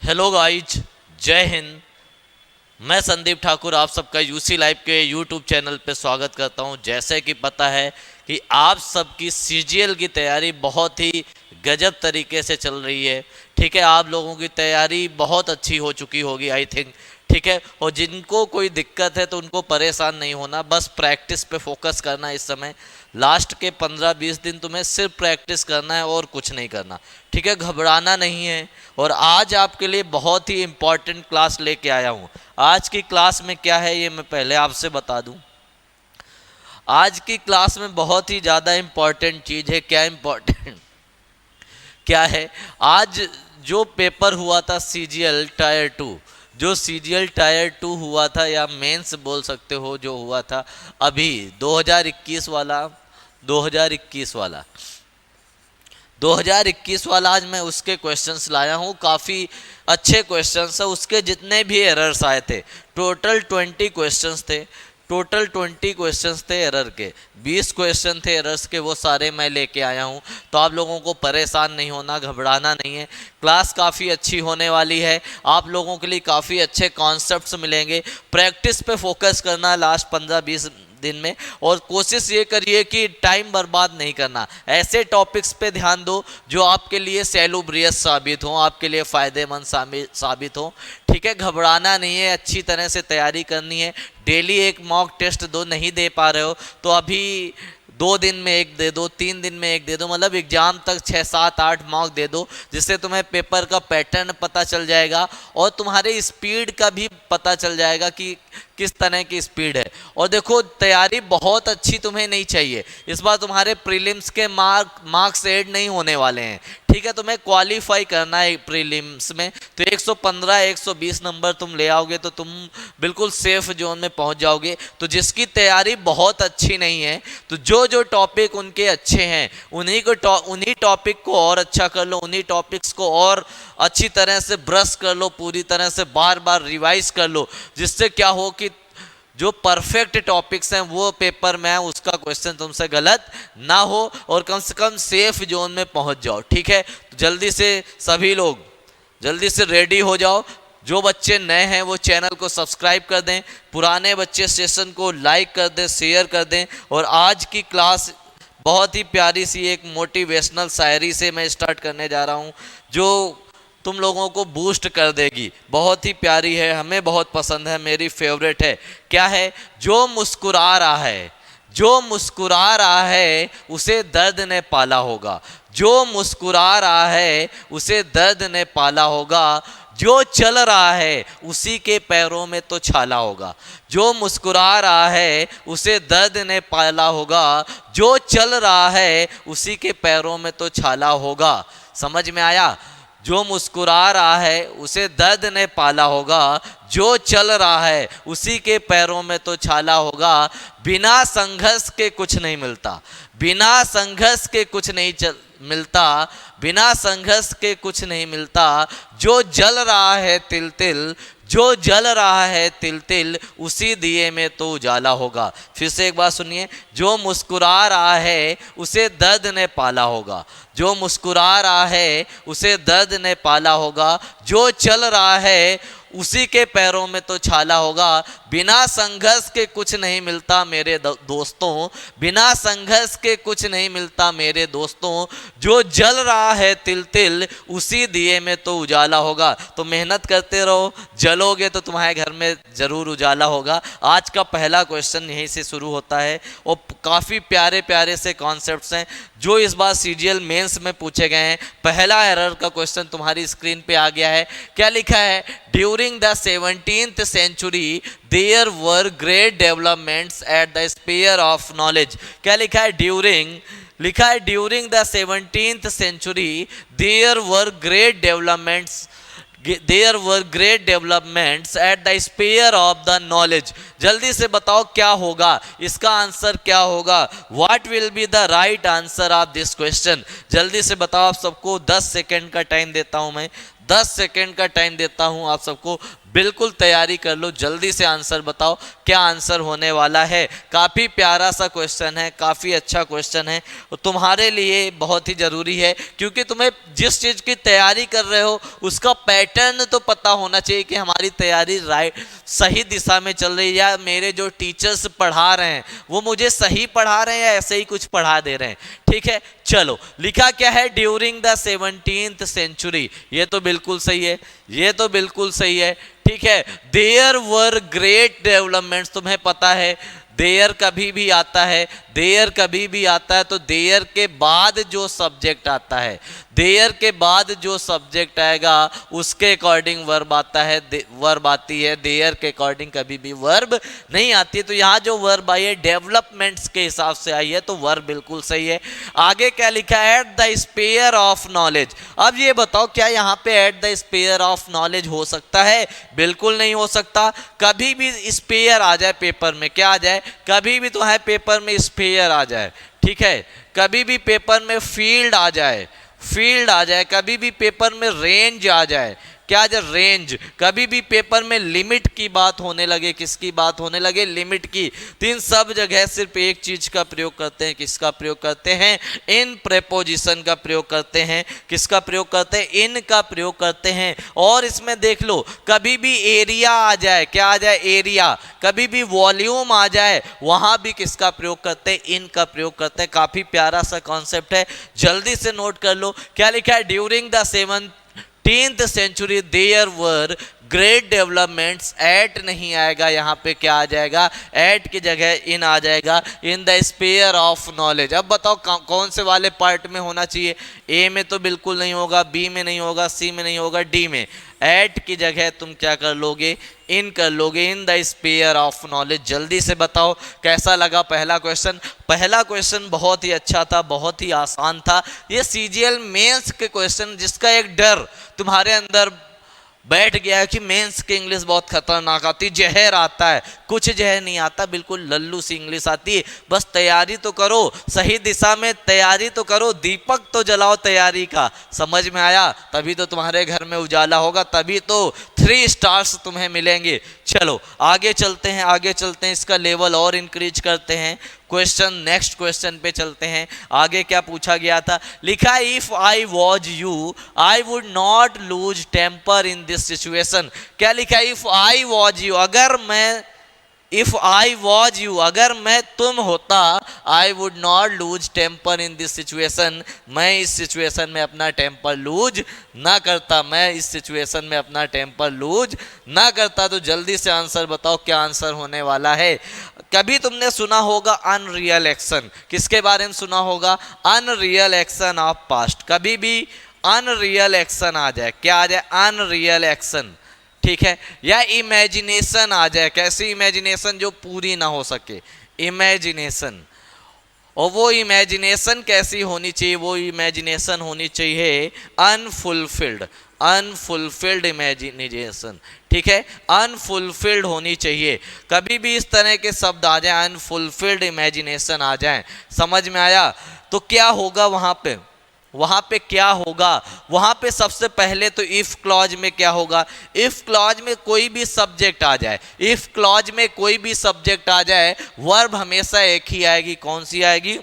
Hello guys, जय हिंद। मैं संदीप ठाकुर आप सबका यूसी लाइव के यूट्यूब चैनल पे स्वागत करता हूं। जैसे कि पता है कि आप सबकी सीजीएल की तैयारी बहुत ही गजब तरीके से चल रही है। ठीक है, आप लोगों की तैयारी बहुत अच्छी हो चुकी होगी आई थिंक। ठीक है, और जिनको कोई दिक्कत है तो उनको परेशान नहीं होना, बस प्रैक्टिस पे फोकस करना। इस समय लास्ट के 15-20 दिन तुम्हें सिर्फ प्रैक्टिस करना है और कुछ नहीं करना। ठीक है, घबराना नहीं है। और आज आपके लिए बहुत ही इम्पॉर्टेंट क्लास लेके आया हूँ। आज की क्लास में क्या है ये मैं पहले आपसे बता दूं। आज की क्लास में बहुत ही ज़्यादा इम्पॉर्टेंट चीज़ है। क्या इम्पॉर्टेंट क्या है? आज जो पेपर हुआ था सीजीएल टायर 2, जो सीजीएल टायर 2 हुआ था या मेंस बोल सकते हो, जो हुआ था अभी 2021 वाला 2021 वाला आज मैं उसके क्वेश्चंस लाया हूँ। काफ़ी अच्छे क्वेश्चंस है। उसके जितने भी एरर्स आए थे, टोटल 20 क्वेश्चंस थे। टोटल 20 क्वेश्चंस थे एरर के, 20 क्वेश्चन थे एरर्स के, वो सारे मैं लेके आया हूँ। तो आप लोगों को परेशान नहीं होना, घबराना नहीं है। क्लास काफ़ी अच्छी होने वाली है। आप लोगों के लिए काफ़ी अच्छे कॉन्सेप्ट्स मिलेंगे। प्रैक्टिस पे फोकस करना लास्ट 15-20 दिन में, और कोशिश ये करिए कि टाइम बर्बाद नहीं करना। ऐसे टॉपिक्स पे ध्यान दो जो आपके लिए सैलूब्रियस साबित हो, आपके लिए फ़ायदेमंद साबित हो। ठीक है, घबराना नहीं है, अच्छी तरह से तैयारी करनी है। डेली एक मॉक टेस्ट दो, नहीं दे पा रहे हो तो अभी 2 दिन में एक दे दो, 3 दिन में एक दे दो, मतलब एग्जाम तक 6-7-8 मॉक दे दो, जिससे तुम्हें पेपर का पैटर्न पता चल जाएगा और तुम्हारे स्पीड का भी पता चल जाएगा कि किस तरह की स्पीड है। और देखो, तैयारी बहुत अच्छी तुम्हें नहीं चाहिए। इस बार तुम्हारे प्रीलिम्स के मार्क्स ऐड नहीं होने वाले हैं। ठीक है, तुम्हें क्वालिफाई करना है प्रीलिम्स में, तो 115-120 नंबर तुम ले आओगे तो तुम बिल्कुल सेफ जोन में पहुंच जाओगे। तो जिसकी तैयारी बहुत अच्छी नहीं है, तो जो जो टॉपिक उनके अच्छे हैं उन्हीं टॉपिक को और अच्छा कर लो, उन्हीं टॉपिक्स को और अच्छी तरह से ब्रश कर लो, पूरी तरह से बार बार रिवाइज कर लो, जिससे क्या हो कि जो परफेक्ट टॉपिक्स हैं वो पेपर में उसका क्वेश्चन तुमसे गलत ना हो और कम से कम सेफ जोन में पहुंच जाओ। ठीक है, तो जल्दी से सभी लोग जल्दी से रेडी हो जाओ। जो बच्चे नए हैं वो चैनल को सब्सक्राइब कर दें, पुराने बच्चे सेशन को लाइक कर दें, शेयर कर दें। और आज की क्लास बहुत ही प्यारी सी एक मोटिवेशनल शायरी से मैं स्टार्ट करने जा रहा हूँ, जो तुम लोगों को बूस्ट कर देगी। बहुत ही प्यारी है, हमें बहुत पसंद है, मेरी फेवरेट है। क्या है? जो मुस्कुरा रहा है, जो मुस्कुरा रहा है उसे दर्द ने पाला होगा। जो मुस्कुरा रहा है उसे दर्द ने पाला होगा। जो चल रहा है उसी के पैरों में तो छाला होगा। जो मुस्कुरा रहा है उसे दर्द ने पाला होगा। जो चल रहा है उसी के पैरों में तो छाला होगा। समझ में आया? जो मुस्कुरा रहा है उसे दर्द ने पाला होगा। जो चल रहा है उसी के पैरों में तो छाला होगा। बिना संघर्ष के कुछ नहीं मिलता, बिना संघर्ष के कुछ नहीं मिलता, बिना संघर्ष के कुछ नहीं मिलता। जो जल रहा है तिल तिल, जो जल रहा है तिल तिल, उसी दिए में तो उजाला होगा। फिर से एक बार सुनिए। जो मुस्कुरा रहा है उसे दर्द ने पाला होगा। जो मुस्कुरा रहा है उसे दर्द ने पाला होगा। जो चल रहा है उसी के पैरों में तो छाला होगा। बिना संघर्ष के कुछ नहीं मिलता मेरे दोस्तों, बिना संघर्ष के कुछ नहीं मिलता मेरे दोस्तों। जो जल रहा है तिल तिल, उसी दिए में तो उजाला होगा। तो मेहनत करते रहो, जलोगे तो तुम्हारे घर में जरूर उजाला होगा। आज का पहला क्वेश्चन यहीं से शुरू होता है और काफ़ी प्यारे प्यारे से कॉन्सेप्ट्स हैं जो इस बार सीजीएल मेंस में पूछे गए हैं। पहला एरर का क्वेश्चन तुम्हारी स्क्रीन पे आ गया है। क्या लिखा है? During the 17th century there were great developments at the sphere of knowledge। क्या लिखा है? लिखा है during the 17th century there were great developments at the sphere of the knowledge। जल्दी से बताओ क्या होगा, इसका आंसर क्या होगा? What will be the right answer of this question? जल्दी से बताओ। आप सबको 10 सेकेंड का टाइम देता हूं मैं, 10 सेकेंड का टाइम देता हूं आप सबको। बिल्कुल तैयारी कर लो, जल्दी से आंसर बताओ क्या आंसर होने वाला है। काफ़ी प्यारा सा क्वेश्चन है, काफ़ी अच्छा क्वेश्चन है, तुम्हारे लिए बहुत ही ज़रूरी है, क्योंकि तुम्हें जिस चीज़ की तैयारी कर रहे हो उसका पैटर्न तो पता होना चाहिए कि हमारी तैयारी सही दिशा में चल रही है, या मेरे जो टीचर्स पढ़ा रहे हैं वो मुझे सही पढ़ा रहे हैं या ऐसे ही कुछ पढ़ा दे रहे हैं। ठीक है, चलो लिखा क्या है, ड्यूरिंग द 17th सेंचुरी, ये तो बिल्कुल सही है, ये तो बिल्कुल सही है। ठीक है, देयर वर ग्रेट डेवलपमेंट्स, तुम्हें पता है देयर कभी भी आता है, देयर कभी भी आता है तो देयर के बाद जो सब्जेक्ट आता है, देयर के बाद जो सब्जेक्ट आएगा उसके अकॉर्डिंग वर्ब आता है, वर्ब आती है, देयर के अकॉर्डिंग कभी भी वर्ब नहीं आती है। तो यहाँ जो वर्ब आई है डेवलपमेंट्स के हिसाब से आई है, तो वर्ब बिल्कुल सही है। आगे क्या लिखा है, at the sphere of knowledge. अब ये बताओ क्या यहाँ पे at the sphere of knowledge हो सकता है? बिल्कुल नहीं हो सकता। कभी भी स्पेयर आ जाए पेपर में, क्या आ जाए, कभी भी तो है पेपर में स्पेयर आ जाए, ठीक है, कभी भी पेपर में फील्ड आ जाए, फील्ड आ जाए, कभी भी पेपर में रेंज आ जाए, क्या आ जाए, रेंज, कभी भी पेपर में लिमिट की बात होने लगे, किसकी बात होने लगे, लिमिट की, तो इन सब जगह सिर्फ एक चीज का प्रयोग करते हैं, किसका प्रयोग करते हैं, इन प्रेपोजिशन का प्रयोग करते हैं, किसका प्रयोग करते हैं, इन का प्रयोग करते हैं। और इसमें देख लो कभी भी एरिया आ जाए, क्या आ जाए, एरिया, कभी भी वॉल्यूम आ जाए, वहां भी किसका प्रयोग करते हैं, इन का प्रयोग करते हैं। काफी प्यारा सा कॉन्सेप्ट है, जल्दी से नोट कर लो। क्या लिखा है, during the 17th century there were great developments, at नहीं आएगा यहाँ पे, क्या आ जाएगा, एट की जगह इन आ जाएगा, in the sphere of knowledge. अब बताओ कौन से वाले पार्ट में होना चाहिए, ए में तो बिल्कुल नहीं होगा, बी में नहीं होगा, सी में नहीं होगा, डी में। एट की जगह तुम क्या कर लोगे, इन कर लोगे, in the sphere of knowledge. जल्दी से बताओ कैसा लगा पहला क्वेश्चन। पहला क्वेश्चन बहुत ही अच्छा था, बहुत ही आसान था। ये सीजीएल मेंस के क्वेश्चन जिसका एक डर तुम्हारे अंदर बैठ गया है कि मेंस की इंग्लिश बहुत खतरनाक आती, जहर आता है, कुछ जहर नहीं आता, बिल्कुल लल्लू सी इंग्लिश आती है। बस तैयारी तो करो, सही दिशा में तैयारी तो करो, दीपक तो जलाओ तैयारी का, समझ में आया, तभी तो तुम्हारे घर में उजाला होगा, तभी तो 3 स्टार्स तुम्हें मिलेंगे। चलो आगे चलते हैं, आगे चलते हैं, इसका लेवल और इंक्रीज करते हैं। क्वेश्चन, नेक्स्ट क्वेश्चन पे चलते हैं। आगे क्या पूछा गया था, लिखा if I was you I would not lose temper in this situation. क्या लिखा, इफ आई वॉज यू, अगर मैं, इफ आई वॉज यू, अगर मैं तुम होता, I would not lose temper in this situation, मैं इस सिचुएशन में अपना टेम्पर लूज ना करता, मैं इस सिचुएशन में अपना टेम्पर लूज ना करता। तो जल्दी से आंसर बताओ क्या आंसर होने वाला है। कभी तुमने सुना होगा अनरियल एक्शन, किसके बारे में सुना होगा, अनरियल एक्शन ऑफ पास्ट। कभी भी अनरियल एक्शन आ जाए, क्या आ जाए, अनरियल एक्शन, ठीक है, या इमेजिनेशन आ जाए, कैसी इमेजिनेशन, जो पूरी ना हो सके, इमेजिनेशन। और वो इमेजिनेशन कैसी होनी चाहिए, वो इमेजिनेशन होनी चाहिए अनफुलफिल्ड, अनफुलफिल्ड इमेजिनेशन, ठीक है, अनफुलफिल्ड होनी चाहिए। कभी भी इस तरह के शब्द आ जाए, अनफुलफिल्ड इमेजिनेशन आ जाए, समझ में आया, तो क्या होगा वहां पे, वहां पे क्या होगा, वहां पे सबसे पहले तो इफ क्लॉज में क्या होगा, इफ क्लॉज में कोई भी सब्जेक्ट आ जाए, इफ क्लॉज में कोई भी सब्जेक्ट आ जाए, वर्ब हमेशा एक ही आएगी, कौन सी आएगी,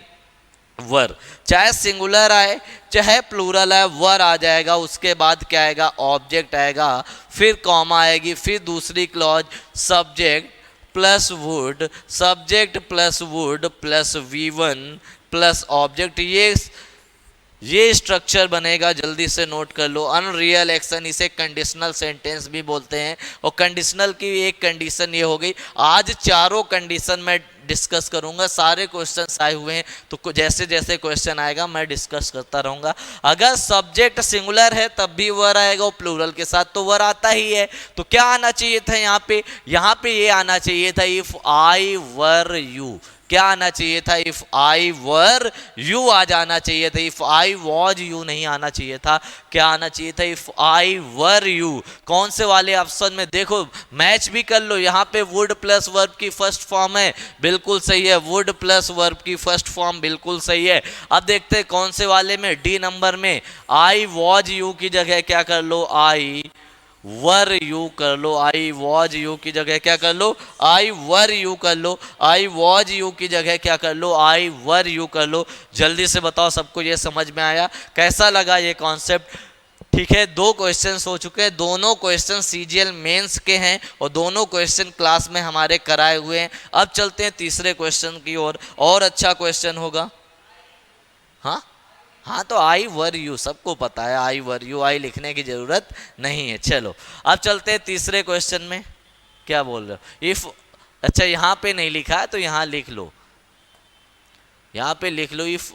वर, चाहे सिंगुलर आए चाहे प्लूरल आए, वर आ जाएगा। उसके बाद क्या आएगा, ऑब्जेक्ट आएगा, फिर कॉमा आएगी, फिर दूसरी clause subject plus would, subject plus would plus V1 plus object, ये स्ट्रक्चर बनेगा। जल्दी से नोट कर लो, अनरियल एक्शन, इसे कंडीशनल सेंटेंस भी बोलते हैं। और कंडीशनल की एक कंडीशन ये हो गई, आज चारों कंडीशन मैं डिस्कस करूंगा, सारे क्वेश्चंस आए हुए हैं, तो जैसे जैसे क्वेश्चन आएगा मैं डिस्कस करता रहूंगा। अगर सब्जेक्ट सिंगुलर है तब भी वर आएगा, और प्लूरल के साथ तो वर आता ही है। तो क्या आना चाहिए था यहाँ पे, यहाँ पे ये आना चाहिए था इफ आई वर यू, क्या आना चाहिए था, इफ आई वर यू आ जाना चाहिए था, इफ आई वॉज यू नहीं आना चाहिए था, क्या आना चाहिए था, इफ आई वर यू। कौन से वाले ऑप्शन में, देखो मैच भी कर लो, यहाँ पे वुड प्लस वर्ब की फर्स्ट फॉर्म है, बिल्कुल सही है, वुड प्लस वर्ब की फर्स्ट फॉर्म बिल्कुल सही है। अब देखते हैं कौन से वाले में, डी नंबर में आई वॉज यू की जगह क्या कर लो, आई वर यू कर लो, आई वॉज यू की जगह क्या कर लो, आई वर यू कर लो, आई वॉज यू की जगह क्या कर लो, आई वर यू कर लो। जल्दी से बताओ सबको ये समझ में आया, कैसा लगा ये कॉन्सेप्ट? ठीक है, दो क्वेश्चंस हो चुके हैं, दोनों क्वेश्चन सीजीएल मेंस के हैं और दोनों क्वेश्चन क्लास में हमारे कराए हुए हैं। अब चलते हैं तीसरे क्वेश्चन की ओर, और अच्छा क्वेश्चन होगा। हाँ हाँ, तो आई वर यू सबको पता है, आई वर यू, आई लिखने की जरूरत नहीं है। चलो अब चलते हैं तीसरे क्वेश्चन में। क्या बोल रहे हो? इफ, अच्छा यहाँ पे नहीं लिखा है तो यहाँ लिख लो, यहाँ पे लिख लो इफ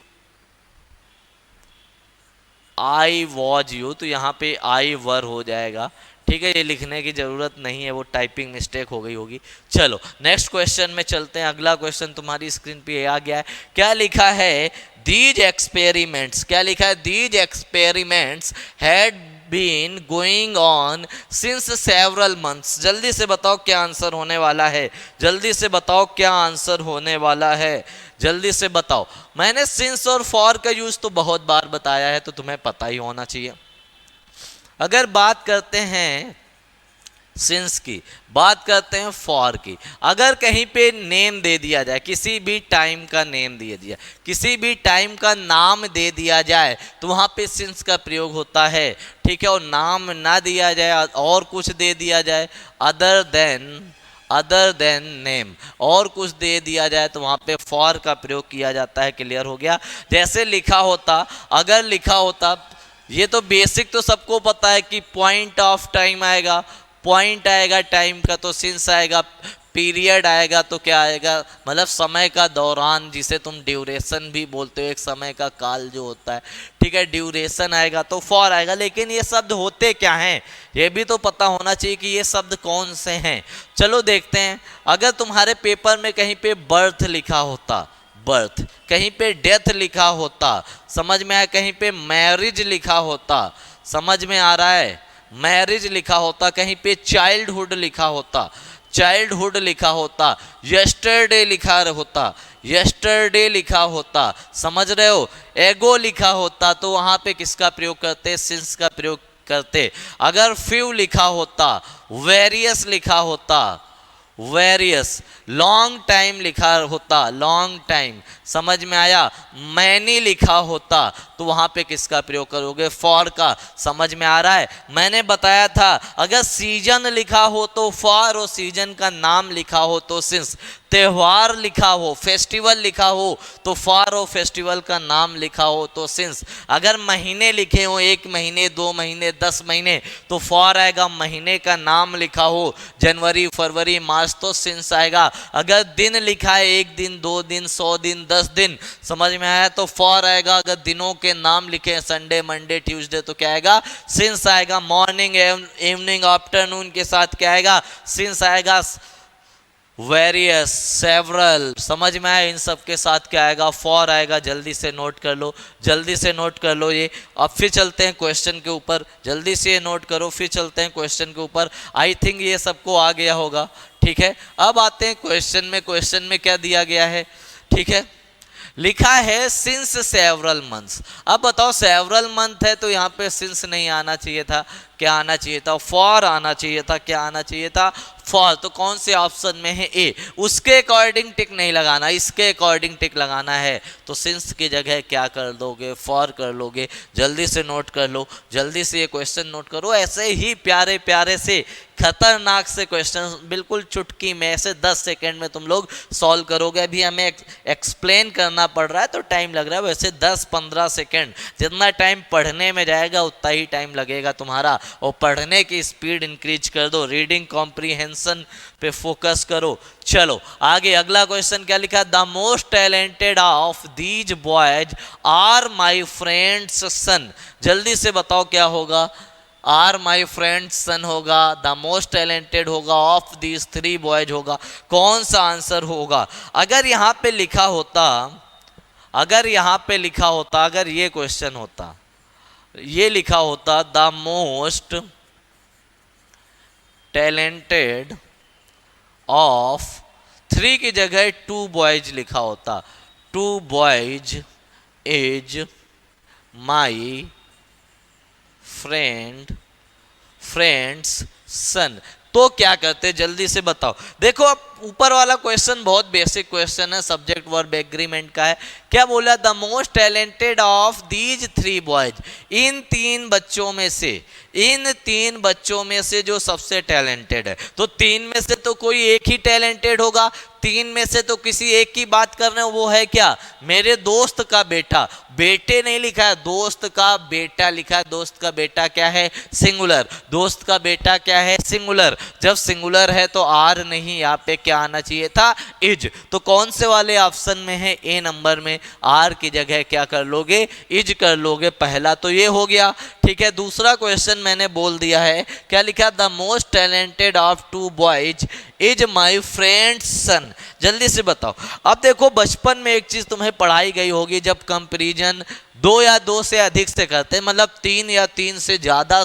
आई वॉज यू, तो यहाँ पे आई वर हो जाएगा। ठीक है, ये लिखने की जरूरत नहीं है, वो टाइपिंग मिस्टेक हो गई होगी। चलो नेक्स्ट क्वेश्चन में चलते हैं। अगला क्वेश्चन तुम्हारी स्क्रीन पे आ गया है। क्या लिखा है? दीज एक्सपेरिमेंट्स, क्या लिखा है? These experiments had been going on since several months. जल्दी से बताओ क्या आंसर होने वाला है, जल्दी से बताओ क्या आंसर होने वाला है, जल्दी से बताओ। मैंने सिंस और फॉर का यूज तो बहुत बार बताया है, तो तुम्हें पता ही होना चाहिए। अगर बात करते हैं सिंस की, बात करते हैं फॉर की, अगर कहीं पे नेम दे दिया जाए, किसी भी टाइम का नेम दे दिया, किसी भी टाइम का नाम दे दिया जाए, तो वहाँ पे सिंस का प्रयोग होता है। ठीक है, और नाम ना दिया जाए और कुछ दे दिया जाए, अदर देन नेम, और कुछ दे दिया जाए, तो वहाँ पे फॉर का प्रयोग किया जाता है। क्लियर हो गया? जैसे लिखा होता, अगर लिखा होता, ये तो बेसिक तो सबको पता है कि पॉइंट ऑफ टाइम आएगा, पॉइंट आएगा टाइम का तो सिंस आएगा, पीरियड आएगा तो क्या आएगा, मतलब समय का दौरान, जिसे तुम ड्यूरेशन भी बोलते हो, एक समय का काल जो होता है। ठीक है, ड्यूरेशन आएगा तो फॉर आएगा। लेकिन ये शब्द होते क्या हैं, ये भी तो पता होना चाहिए कि ये शब्द कौन से हैं। चलो देखते हैं। अगर तुम्हारे पेपर में कहीं पे बर्थ लिखा होता, बर्थ, कहीं पे डेथ लिखा होता, समझ में आया, कहीं पे मैरिज लिखा होता, समझ में आ रहा है, मैरिज लिखा होता, कहीं पे चाइल्डहुड लिखा होता, चाइल्डहुड लिखा होता, यस्टरडे लिखा होता, यस्टरडे लिखा होता, समझ रहे हो, एगो लिखा होता, तो वहां पे किसका प्रयोग करते? सिंस का प्रयोग करते। अगर फ्यू लिखा होता, वेरियस लिखा होता, वेरियस, लॉन्ग टाइम लिखा होता, लॉन्ग टाइम, समझ में आया, मैनी लिखा होता, तो वहां पे किसका प्रयोग करोगे? फॉर का। समझ में आ रहा है? मैंने बताया था अगर सीजन लिखा हो तो फॉर, और सीजन का नाम लिखा हो तो सिंस, त्योहार लिखा हो, फेस्टिवल लिखा हो तो फॉर, और फेस्टिवल का नाम लिखा हो तो सिंस। अगर महीने लिखे हो, 1 महीने, 2 महीने, 10 महीने, तो फॉर आएगा। महीने का नाम लिखा हो, जनवरी, फरवरी, मार्च, तो सिंस आएगा। अगर दिन लिखा है, 1 दिन, 2 दिन, 100 दिन, 10 दिन, समझ में आया, तो फॉर आएगा। अगर दिनों के नाम लिखे हैं, संडे, मंडे, ट्यूसडे, तो क्या आएगा? सिंस आएगा। मॉर्निंग, इवनिंग, आफ्टरनून के साथ क्या आएगा? सिंस आएगा। वेरियस, सेवरल, समझ में आया, इन सब के साथ क्या आएगा? फॉर आएगा। जल्दी से नोट कर लो, जल्दी से नोट कर लो ये। अब फिर चलते हैं क्वेश्चन के ऊपर, जल्दी से ये नोट करो, फिर चलते हैं क्वेश्चन के ऊपर। आई थिंक ये सबको आ गया होगा। ठीक है, अब आते हैं क्वेश्चन में। क्वेश्चन में क्या दिया गया है? ठीक है, लिखा है सिंस सेवरल मंथ्स। अब बताओ, सेवरल मंथ है तो यहाँ पे सिंस नहीं आना चाहिए था, क्या आना चाहिए था? फॉर आना चाहिए था। क्या आना चाहिए था? फॉर। तो कौन से ऑप्शन में है? ए। उसके अकॉर्डिंग टिक नहीं लगाना, इसके अकॉर्डिंग टिक लगाना है। तो सिंस की जगह क्या कर दोगे? फॉर कर लोगे। जल्दी से नोट कर लो, जल्दी से ये क्वेश्चन नोट करो। ऐसे ही प्यारे प्यारे से खतरनाक से क्वेश्चन बिल्कुल चुटकी में, ऐसे 10 सेकेंड में तुम लोग सॉल्व करोगे। अभी हमें एक्सप्लेन करना पड़ रहा है तो टाइम लग रहा है, वैसे 10-15 सेकेंड, जितना टाइम पढ़ने में जाएगा उतना ही टाइम लगेगा तुम्हारा। और पढ़ने की स्पीड इंक्रीज कर दो, रीडिंग कॉम्प्रीहेंशन पे फोकस करो। चलो आगे, अगला क्वेश्चन क्या लिखा? The most talented of these boys are my friends son. जल्दी से बताओ क्या होगा? आर माई फ्रेंड्स सन होगा, द मोस्ट टैलेंटेड होगा, ऑफ दीज 3 बॉयज होगा। कौन सा आंसर होगा? अगर यहाँ पे लिखा होता, अगर यहाँ पे लिखा होता, अगर ये क्वेश्चन होता, ये लिखा होता द मोस्ट टैलेंटेड ऑफ 3 की जगह 2 बॉयज लिखा होता, 2 boys is my friend friends son. तो क्या करते, जल्दी से बताओ। देखो अब ऊपर वाला क्वेश्चन बहुत बेसिक क्वेश्चन है, सब्जेक्ट वर्ब एग्रीमेंट का है। क्या बोला, the most talented of these 3 boys, इन 3 बच्चों में से, इन 3 बच्चों में से जो सबसे टैलेंटेड है। तो 3 में से तो कोई एक ही टैलेंटेड होगा, 3 में से तो किसी एक की बात कर रहे हो, वो है क्या, मेरे दोस्त का बेटा। बेटे नहीं लिखा है, दोस्त का बेटा लिखा है। दोस्त का बेटा क्या है, सिंगुलर। दोस्त का बेटा क्या है, सिंगुलर। जब सिंगुलर है तो आर नहीं, यहाँ पे क्या आना चाहिए था, इज। तो कौन से वाले ऑप्शन में है, ए नंबर में। आर की जगह क्या कर लोगे, इज कर लोगे। पहला तो ये हो गया, ठीक है। दूसरा क्वेश्चन मैंने बोल दिया है, क्या लिखा, the most talented of 2 boys is my friend son. जल्दी से बताओ। अब देखो बचपन में एक चीज तुम्हें पढ़ाई गई होगी, जब कंपैरिजन 2 या 2 से अधिक से करते हैं, मतलब 3 या 3 से ज्यादा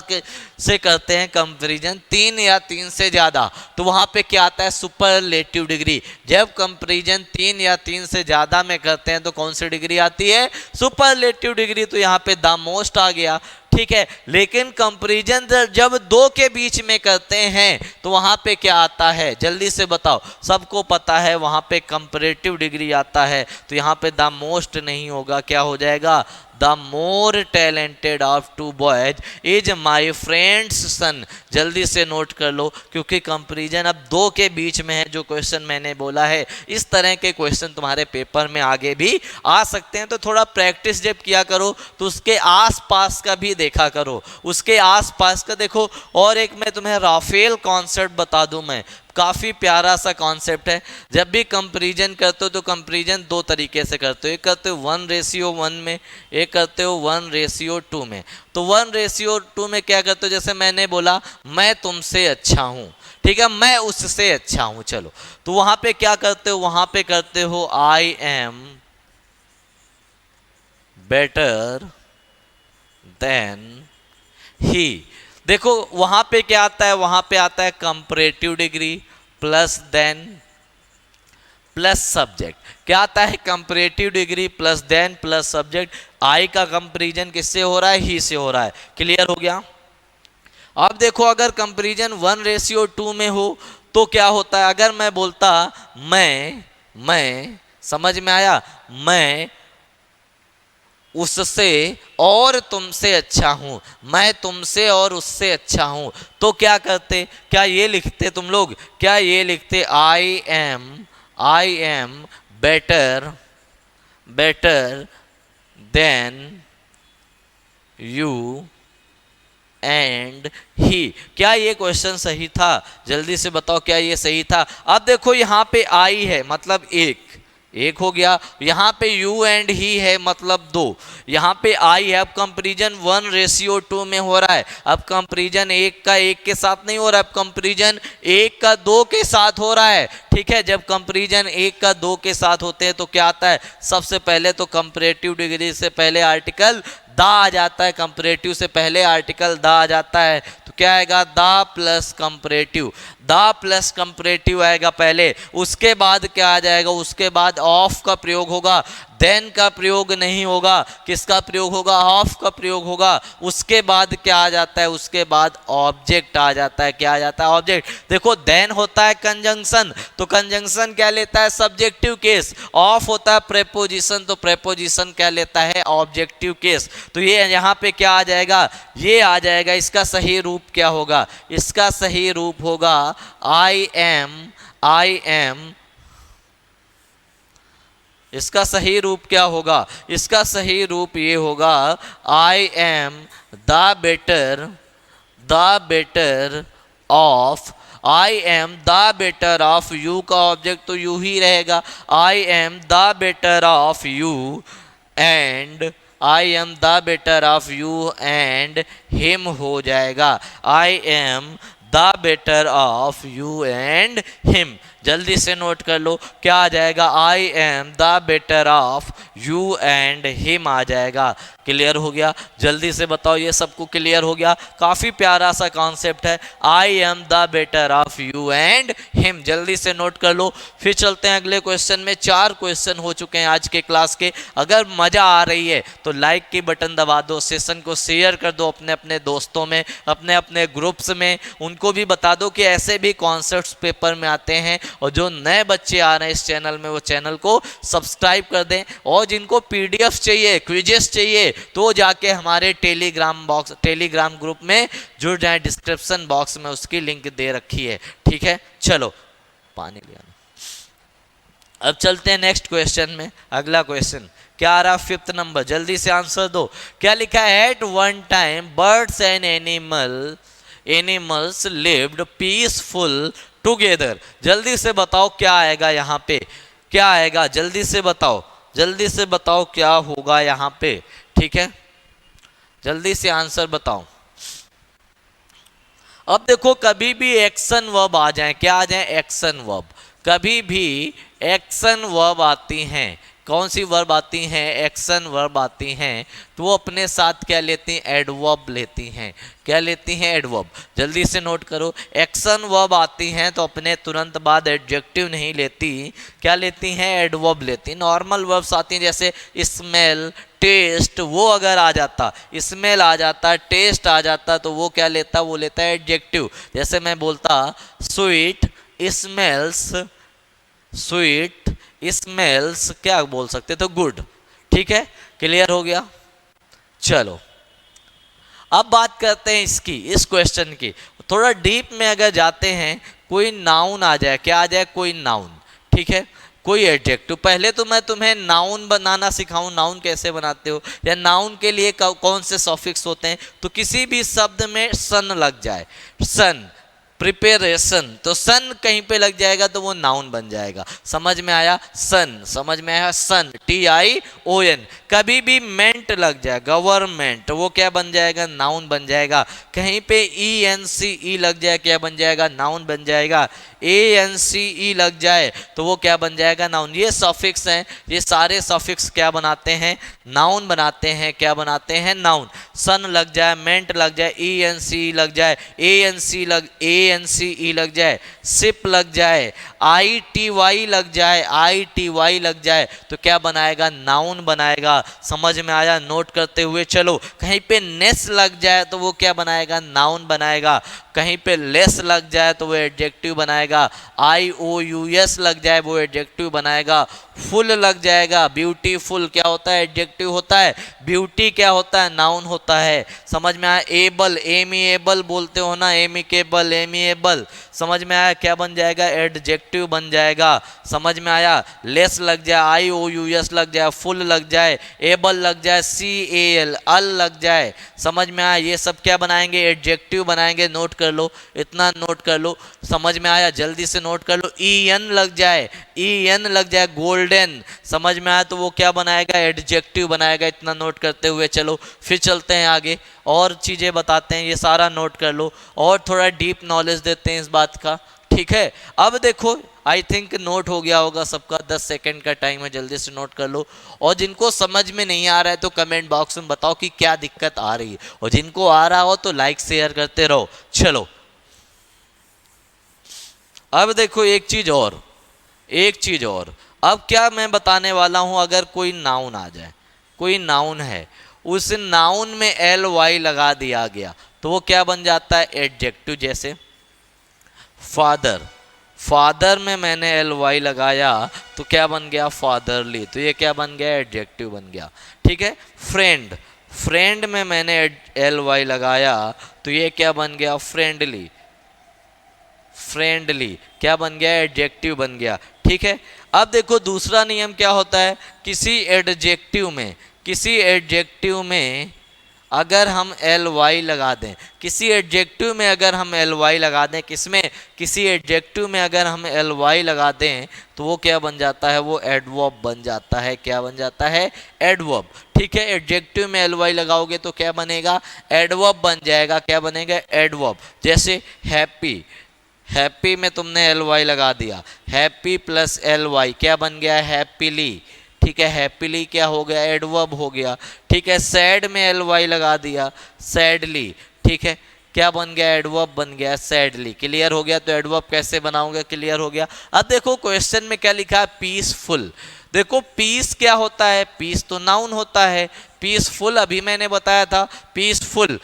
से करते हैं कंपैरिजन, 3 या 3 से ज्यादा, तो वहां पे क्या आता है, सुपरलेटिव डिग्री। जब कंपैरिजन 3 या 3 से ज्यादा में करते हैं तो कौन सी डिग्री आती है, सुपरलेटिव डिग्री। तो यहाँ पे द मोस्ट आ गया, ठीक है। लेकिन कंपैरिजन जब 2 के बीच में करते हैं तो वहां पे क्या आता है, जल्दी से बताओ। सबको पता है वहां पे कंपैरेटिव डिग्री आता है, तो यहाँ पे द मोस्ट नहीं होगा, क्या हो जाएगा, the more talented of 2 boys is my friends son. जल्दी से नोट कर लो, क्योंकि कंपैरिजन अब 2 के बीच में है, जो क्वेश्चन मैंने बोला है। इस तरह के क्वेश्चन तुम्हारे पेपर में आगे भी आ सकते हैं, तो थोड़ा प्रैक्टिस जब किया करो तो उसके आसपास का भी देखा करो, उसके आसपास का देखो। और एक मैं तुम्हें राफेल कॉन्सेप्ट बता दूं, मैं काफ़ी प्यारा सा कॉन्सेप्ट है। जब भी कंपैरिजन करते हो तो कंपैरिजन 2 तरीके से करते हो, एक करते हो 1:1 में, एक करते हो 1:2 में। तो 1:2 में क्या करते हो, जैसे मैंने बोला मैं तुमसे अच्छा हूँ, ठीक है, मैं उससे अच्छा हूँ, चलो। तो वहाँ पे क्या करते हो, वहाँ पे करते हो I am better than he. देखो वहां पे क्या आता है, वहां पे आता है comparative degree plus than plus subject. क्या आता है, comparative degree plus than plus subject. I का कंपैरिजन किससे हो रहा है, ही से हो रहा है। क्लियर हो गया। अब देखो अगर कंपैरिजन 1:2 में हो तो क्या होता है, अगर मैं बोलता मैं समझ में आया, मैं उससे और तुमसे अच्छा हूं, मैं तुमसे और उससे अच्छा हूं, तो क्या करते, क्या ये लिखते तुम लोग, क्या ये लिखते आई am better then you and he. क्या ये क्वेश्चन सही था, जल्दी से बताओ, क्या ये सही था। अब देखो यहां पे आई है मतलब एक हो गया, यहाँ पे यू एंड ही है मतलब 2, यहाँ पे आई है। अब कंपैरिजन 1:2 में हो रहा है। अब कंपैरिजन 1 का 1 के साथ नहीं हो रहा है, अब कंपैरिजन 1 का 2 के साथ हो रहा है, ठीक है। जब कंपैरिजन 1 का 2 के साथ होते हैं तो क्या आता है, सबसे पहले तो कंपैरेटिव डिग्री से पहले आर्टिकल दा आ जाता है, कंपैरेटिव से पहले आर्टिकल दा आ जाता है, तो क्या आएगा, दा प्लस कंपैरेटिव। दा प्लस कंपैरेटिव आएगा पहले, उसके बाद क्या आ जाएगा, उसके बाद ऑफ का प्रयोग होगा, देन का प्रयोग नहीं होगा। किसका प्रयोग होगा, ऑफ का प्रयोग होगा। उसके बाद क्या आ जाता है, उसके बाद ऑब्जेक्ट आ जाता है। क्या आ जाता है, ऑब्जेक्ट। देखो देन होता है कंजंक्शन, तो कंजंक्शन क्या लेता है, सब्जेक्टिव केस। ऑफ होता है प्रेपोजिशन, तो प्रेपोजिशन क्या लेता है, ऑब्जेक्टिव केस। तो ये यहाँ पे क्या आ जाएगा, ये आ जाएगा। इसका सही रूप क्या होगा, इसका सही रूप होगा आई एम। इसका सही रूप क्या होगा, इसका सही रूप ये होगा I am the better of, I am the better of you का ऑब्जेक्ट तो यू ही रहेगा। I am the better of you and I am the better of you and him हो जाएगा। I am the better of you and him. जल्दी से note कर लो क्या आ जाएगा, I am the better of you and him आ जाएगा। क्लियर हो गया? जल्दी से बताओ, ये सबको क्लियर हो गया? काफी प्यारा सा कॉन्सेप्ट है, आई am the better of you and him. जल्दी से नोट कर लो। फिर चलते हैं अगले क्वेश्चन में। 4 क्वेश्चन हो चुके हैं आज के क्लास के। अगर मजा आ रही है तो लाइक की बटन दबा दो, सेशन को शेयर कर दो अपने अपने दोस्तों में, अपने अपने ग्रुप्स में, उनको भी बता दो कि ऐसे भी कॉन्सेप्ट्स पेपर में आते हैं। और जो नए बच्चे आ रहे हैं इस चैनल में वो चैनल को सब्सक्राइब कर दें। और जिनको पीडीएफ चाहिए, क्विजेस चाहिए, तो जाके हमारे टेलीग्राम ग्रुप में जुड़ जाएं। डिस्क्रिप्शन बॉक्स में उसकी लिंक दे रखी है। ठीक है, चलो पानी ले आना। अब चलते हैं नेक्स्ट क्वेश्चन में। अगला क्वेश्चन क्या आ रहा? 5th number. जल्दी से आंसर दो। क्या लिखा है? At one time birds and animals lived peaceful together. जल्दी से बताओ क्या आएगा यहाँ पे, क्या आएगा? जल्दी से बताओ, जल्दी से बताओ क्या होगा यहाँ पे। ठीक है, जल्दी से आंसर बताओ। अब देखो, कभी भी एक्शन वर्ब आ जाए, क्या आ जाए? Action verb. कभी भी एक्शन वर्ब आती हैं, कौन सी वर्ब आती हैं? एक्शन वर्ब आती हैं, तो वो अपने साथ क्या लेती हैं? एडवर्ब लेती हैं। क्या लेती हैं? एडवर्ब। जल्दी से नोट करो, एक्शन वर्ब आती हैं तो अपने तुरंत बाद एडजेक्टिव नहीं लेती, क्या लेती हैं? एडवर्ब लेती। नॉर्मल वर्ब्स आती हैं जैसे स्मेल, टेस्ट, वो अगर आ जाता, स्मेल आ जाता, टेस्ट आ जाता, तो वो क्या लेता? वो लेता है एडजेक्टिव। जैसे मैं बोलता स्वीट स्मेल्स, स्वीट स्मेल्स, क्या बोल सकते? तो गुड। ठीक है, क्लियर हो गया? चलो अब बात करते हैं इसकी, इस क्वेश्चन की। थोड़ा डीप में अगर जाते हैं, कोई नाउन आ जाए, क्या आ जाए? कोई नाउन। ठीक है, कोई एडजेक्टिव। पहले तो मैं तुम्हें नाउन बनाना सिखाऊं, नाउन कैसे बनाते हो, या नाउन के लिए कौन से सॉफिक्स होते हैं। तो किसी भी शब्द में सन लग जाए, सन, प्रिपरेशन, तो सन कहीं पे लग जाएगा तो वो नाउन बन जाएगा। समझ में आया? सन, समझ में आया? सन, TION। कभी भी मेंट लग जाए, गवर्नमेंट, वो क्या बन जाएगा? नाउन बन जाएगा। कहीं पे ENCE लग जाए, क्या बन जाएगा? नाउन बन जाएगा। ANCE लग जाए तो वो क्या बन जाएगा? नाउन। ये सॉफिक्स हैं, ये सारे सॉफिक्स क्या बनाते हैं? नाउन बनाते हैं। क्या बनाते हैं? नाउन। सन लग जाए, मेंट लग जाए, ENCE लग जाए, ANCE लग जाए, सिप लग जाए, ITY लग जाए, ITY लग जाए, तो क्या बनाएगा? नाउन बनाएगा। समझ में आया? नोट करते हुए चलो। कहीं पे नेस लग जाए तो वो क्या बनाएगा? नाउन बनाएगा। कहीं पे लेस लग जाए तो वो एडजेक्टिव बनाएगा। IOUS लग जाए वो एडजेक्टिव बनाएगा। फुल लग जाएगा, ब्यूटीफुल क्या होता है? एडजेक्टिव होता है। ब्यूटी क्या होता है? नाउन होता है। समझ में आया? एबल, एमिएबल बोलते हो ना, एमिकेबल, एमिएबल, समझ में आया? क्या बन जाएगा? एडजेक्टिव बन जाएगा। समझ में आया? लेस लग जाए, IOUS लग जाए, फुल लग जाए, एबल लग जाए, CAL, अल लग जाए। समझ में आया? ये सब क्या बनाएंगे? एडजेक्टिव बनाएंगे। नोट कर लो, इतना नोट कर लो। समझ में आया? जल्दी से नोट कर लो। EN लग जाए, EN लग जाए, गोल्डन, समझ में आया? तो वो क्या बनाएगा? एडजेक्टिव बनाएगा। इतना नोट करते हुए चलो, फिर चलते हैं आगे, और चीज़ें बताते हैं। ये सारा नोट कर लो और थोड़ा डीप नॉलेज देते हैं इस बात का। ठीक है, अब देखो, आई थिंक नोट हो गया होगा सबका। 10 सेकंड का टाइम है, जल्दी से नोट कर लो। और जिनको समझ में नहीं आ रहा है तो कमेंट बॉक्स में बताओ कि क्या दिक्कत आ रही है, और जिनको आ रहा हो तो लाइक शेयर करते रहो। चलो अब देखो, एक चीज और, एक चीज और। अब क्या मैं बताने वाला हूं, अगर कोई नाउन आ जाए, कोई नाउन है, उस नाउन में LY लगा दिया गया तो वो क्या बन जाता है? एडजेक्टिव। जैसे फादर, फादर में मैंने LY लगाया तो क्या बन गया? फादरली, तो ये क्या बन गया? एडजेक्टिव बन गया। ठीक है, फ्रेंड, फ्रेंड में मैंने LY लगाया तो ये क्या बन गया? फ्रेंडली, फ्रेंडली क्या बन गया? एडजेक्टिव बन गया। ठीक है, अब देखो दूसरा नियम क्या होता है, किसी एडजेक्टिव में, किसी एडजेक्टिव में अगर हम LY लगा दें, किसी एडजेक्टिव में अगर हम LY लगा दें, किसमें? किसी एडजेक्टिव में अगर हम LY लगा दें तो वो क्या बन जाता है? वो एडवर्ब बन जाता है। क्या बन जाता है? एडवर्ब। ठीक है, एडजेक्टिव में LY लगाओगे तो क्या बनेगा? एडवर्ब बन जाएगा। क्या बनेगा? एडवर्ब। जैसे हैप्पी, हैप्पी में तुमने एल वाई लगा दिया, हैप्पी प्लस एल वाई क्या बन गया, हैप्पीली। ठीक है, हैप्पीली क्या हो गया, एडवर्ब हो गया। ठीक है, सैड में एल वाई लगा दिया, सैडली। ठीक है, क्या बन गया, एडवर्ब बन गया, सैडली। क्लियर हो गया। तो एडवर्ब कैसे बनाओगे, क्लियर हो गया। अब देखो क्वेश्चन में क्या लिखा है, पीसफुल। देखो पीस क्या होता है, पीस तो नाउन होता है, पीसफुल अभी मैंने बताया था, पीसफुल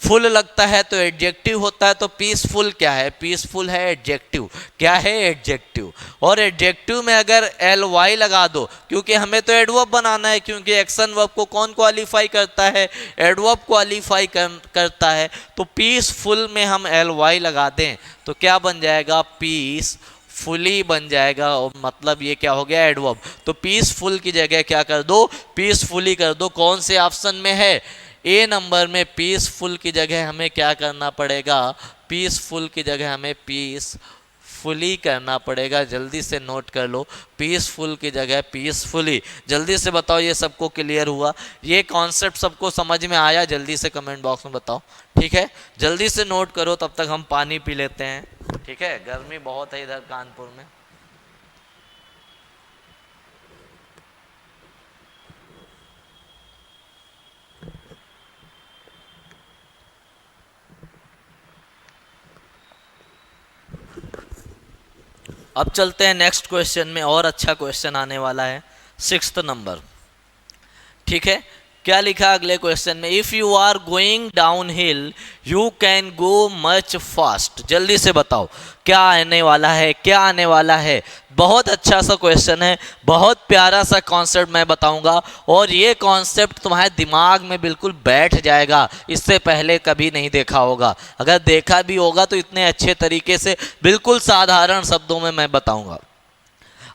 फुल लगता है तो एडजेक्टिव होता है। तो पीसफुल क्या है, पीसफुल है एडजेक्टिव। क्या है, एडजेक्टिव। और एडजेक्टिव में अगर एल वाई लगा दो, क्योंकि हमें तो एडवर्ब बनाना है, क्योंकि एक्शन वर्ब को कौन क्वालिफाई करता है, एडवर्ब क्वालिफाई करता है। तो पीसफुल में हम एल वाई लगा दें तो क्या बन जाएगा, पीस फुली बन जाएगा। और मतलब ये क्या हो गया, एडवर्ब। तो पीसफुल की जगह क्या कर दो, पीसफुली कर दो। कौन से ऑप्शन में है, ए नंबर में। पीसफुल की जगह हमें क्या करना पड़ेगा, पीसफुल की जगह हमें पीसफुली करना पड़ेगा। जल्दी से नोट कर लो, पीसफुल की जगह पीसफुली। जल्दी से बताओ ये सबको क्लियर हुआ, ये कॉन्सेप्ट सबको समझ में आया, जल्दी से कमेंट बॉक्स में बताओ। ठीक है, जल्दी से नोट करो, तब तक हम पानी पी लेते हैं। ठीक है, गर्मी बहुत है इधर कानपुर में। अब चलते हैं नेक्स्ट क्वेश्चन में, और अच्छा क्वेश्चन आने वाला है, 6th नंबर। ठीक है, क्या लिखा अगले क्वेश्चन में, if you are going downhill you can go much fast. जल्दी से बताओ क्या आने वाला है, क्या आने वाला है। बहुत अच्छा सा क्वेश्चन है, बहुत प्यारा सा कॉन्सेप्ट मैं बताऊंगा, और ये कॉन्सेप्ट तुम्हारे दिमाग में बिल्कुल बैठ जाएगा। इससे पहले कभी नहीं देखा होगा, अगर देखा भी होगा तो इतने अच्छे तरीके से, बिल्कुल साधारण शब्दों में मैं बताऊंगा।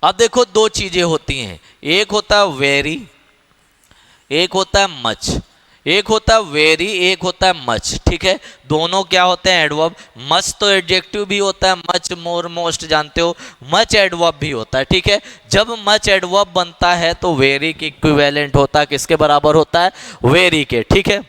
अब देखो दो चीजें होती हैं, एक होता है वेरी, एक होता है मच। एक होता है वेरी, एक होता है मच। ठीक है, दोनों क्या होते हैं, एडवर्ब। मच तो एडजेक्टिव भी होता है, मच मोर मोस्ट जानते हो, मच एडवर्ब भी होता है। ठीक है, जब मच एडवर्ब बनता है तो वेरी की इक्विवेलेंट होता है, किसके बराबर होता है, वेरी के। ठीक है,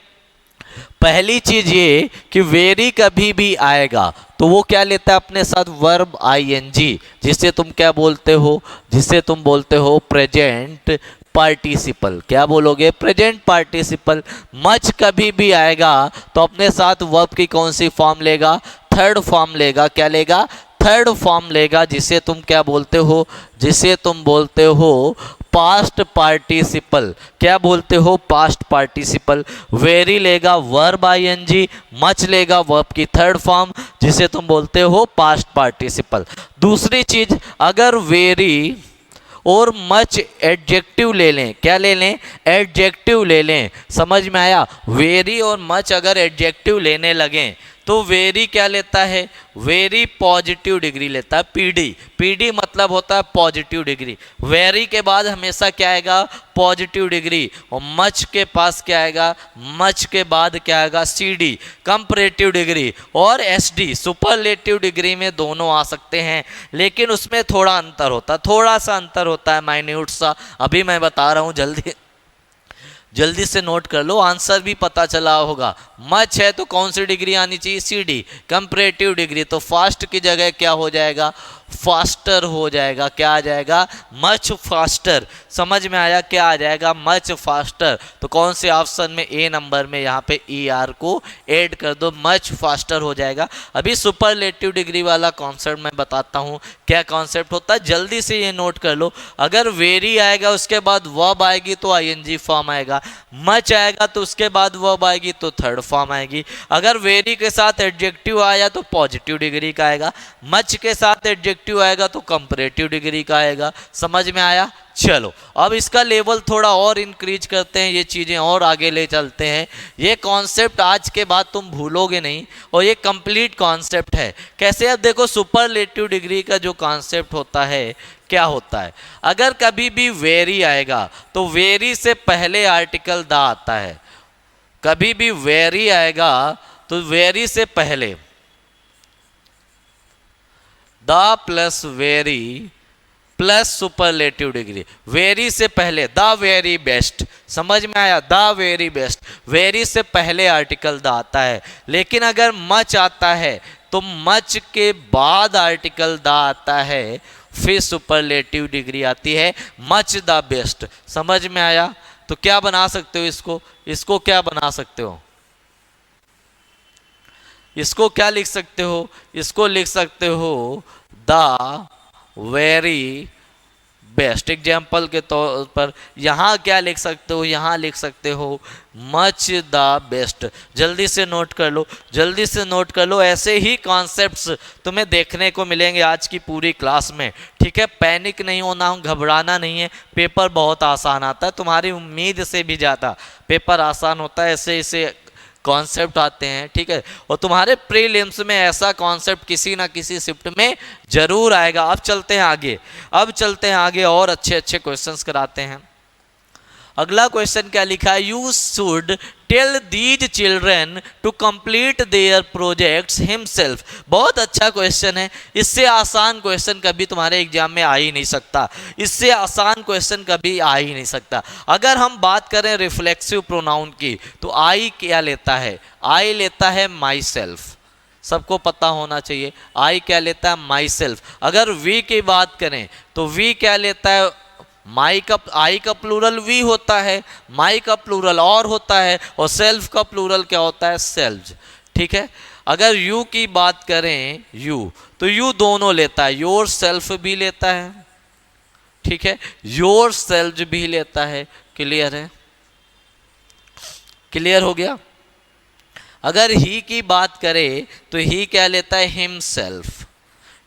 पहली चीज ये कि वेरी कभी भी आएगा तो वो क्या लेता है अपने साथ, वर्ब आईएनजी, जिसे तुम क्या बोलते हो, जिसे तुम बोलते हो प्रेजेंट पार्टिसिपल। क्या बोलोगे, प्रेजेंट पार्टिसिपल। मच कभी भी आएगा तो अपने साथ वर्ब की कौन सी फॉर्म लेगा, थर्ड फॉर्म लेगा। क्या लेगा, थर्ड फॉर्म लेगा, जिसे तुम क्या बोलते हो, जिसे तुम बोलते हो पास्ट पार्टिसिपल। क्या बोलते हो, पास्ट पार्टिसिपल। वेरी लेगा वर्ब आईएनजी, मच लेगा वर्ब की थर्ड फॉर्म, जिसे तुम बोलते हो पास्ट पार्टिसिपल। दूसरी चीज, अगर वेरी और मच एडजेक्टिव ले लें, क्या ले लें, एडजेक्टिव ले लें। समझ में आया, वेरी और मच अगर एडजेक्टिव लेने लगें तो वेरी क्या लेता है, वेरी पॉजिटिव डिग्री लेता है, पीडी। पीडी मतलब होता है पॉजिटिव डिग्री। वेरी के बाद हमेशा क्या आएगा, पॉजिटिव डिग्री। और मच के पास क्या आएगा, मच के बाद क्या आएगा, सीडी कंपैरेटिव डिग्री। और एसडी सुपरलेटिव डिग्री में दोनों आ सकते हैं, लेकिन उसमें थोड़ा अंतर होता है, थोड़ा सा अंतर होता है, माइन्यूट सा। अभी मैं बता रहा हूँ, जल्दी से नोट कर लो, आंसर भी पता चला होगा। मच है तो कौन सी डिग्री आनी चाहिए, सीडी कंपैरेटिव डिग्री। तो फास्ट की जगह क्या हो जाएगा, फास्टर हो जाएगा। क्या आ जाएगा, मच फास्टर। समझ में आया, क्या आ जाएगा, मच फास्टर। तो कौन से ऑप्शन में, ए नंबर में, यहाँ पे ई आर को ऐड कर दो, मच फास्टर हो जाएगा। अभी सुपरलेटिव डिग्री वाला कॉन्सेप्ट मैं बताता हूँ, क्या कॉन्सेप्ट होता है, जल्दी से ये नोट कर लो। अगर वेरी आएगा उसके बाद वर्ब आएगी तो आईएनजी फॉर्म आएगा, मच आएगा तो उसके बाद वर्ब आएगी तो थर्ड फॉर्म आएगी। अगर वेरी के साथ एडजेक्टिव आया तो पॉजिटिव डिग्री का आएगा, मच के साथ एडजेक्टिव आएगा तो कंपैरेटिव डिग्री का आएगा। समझ में आया। चलो अब इसका लेवल थोड़ा और इंक्रीज करते हैं, ये चीज़ें और आगे ले चलते हैं। ये कॉन्सेप्ट आज के बाद तुम भूलोगे नहीं, और ये कंप्लीट कॉन्सेप्ट है। कैसे, अब देखो सुपरलेटिव डिग्री का जो कॉन्सेप्ट होता है क्या होता है, अगर कभी भी वेरी आएगा तो वेरी से पहले आर्टिकल द आता है। कभी भी वेरी आएगा तो वेरी से पहले the plus very plus superlative degree. Very से पहले द वेरी बेस्ट। समझ में आया, द वेरी बेस्ट। वेरी से पहले आर्टिकल द आता है। लेकिन अगर मच आता है तो मच के बाद आर्टिकल द आता है, फिर सुपरलेटिव डिग्री आती है मच द बेस्ट। समझ में आया? तो क्या बना सकते हो इसको क्या बना सकते हो? इसको क्या लिख सकते हो? इसको लिख सकते हो द वेरी बेस्ट। एग्जाम्पल के तौर पर यहाँ क्या लिख सकते हो? यहाँ लिख सकते हो मच द बेस्ट। जल्दी से नोट कर लो, जल्दी से नोट कर लो। ऐसे ही कॉन्सेप्ट्स तुम्हें देखने को मिलेंगे आज की पूरी क्लास में, ठीक है? पैनिक नहीं होना, घबराना नहीं है। पेपर बहुत आसान आता है, तुम्हारी उम्मीद से भी ज़्यादा पेपर आसान होता है। ऐसे ऐसे कॉन्सेप्ट आते हैं, ठीक है? और तुम्हारे प्रीलिम्स में ऐसा कॉन्सेप्ट किसी ना किसी शिफ्ट में जरूर आएगा। अब चलते हैं आगे, अब चलते हैं आगे और अच्छे अच्छे क्वेश्चंस कराते हैं। अगला क्वेश्चन क्या लिखा है? You should tell these children to complete their projects himself. बहुत अच्छा क्वेश्चन है। इससे आसान क्वेश्चन कभी तुम्हारे एग्जाम में आ ही नहीं सकता, इससे आसान क्वेश्चन कभी आ ही नहीं सकता। अगर हम बात करें रिफ्लेक्सिव प्रोनाउन की, तो आई क्या लेता है? आई लेता है माई सेल्फ, सबको पता होना चाहिए। आई क्या लेता है? My self. अगर वी की बात करें तो वी क्या लेता है? माई का, आई का प्लूरल वी होता है, माई का प्लूरल और होता है, और सेल्फ का प्लूरल क्या होता है? सेल्व्स, ठीक है? अगर यू की बात करें, यू, तो यू दोनों लेता है, योर सेल्फ भी लेता है, ठीक है? योर सेल्फ भी लेता है। क्लियर है? क्लियर हो गया? अगर ही की बात करें तो ही क्या लेता है? हिम सेल्फ,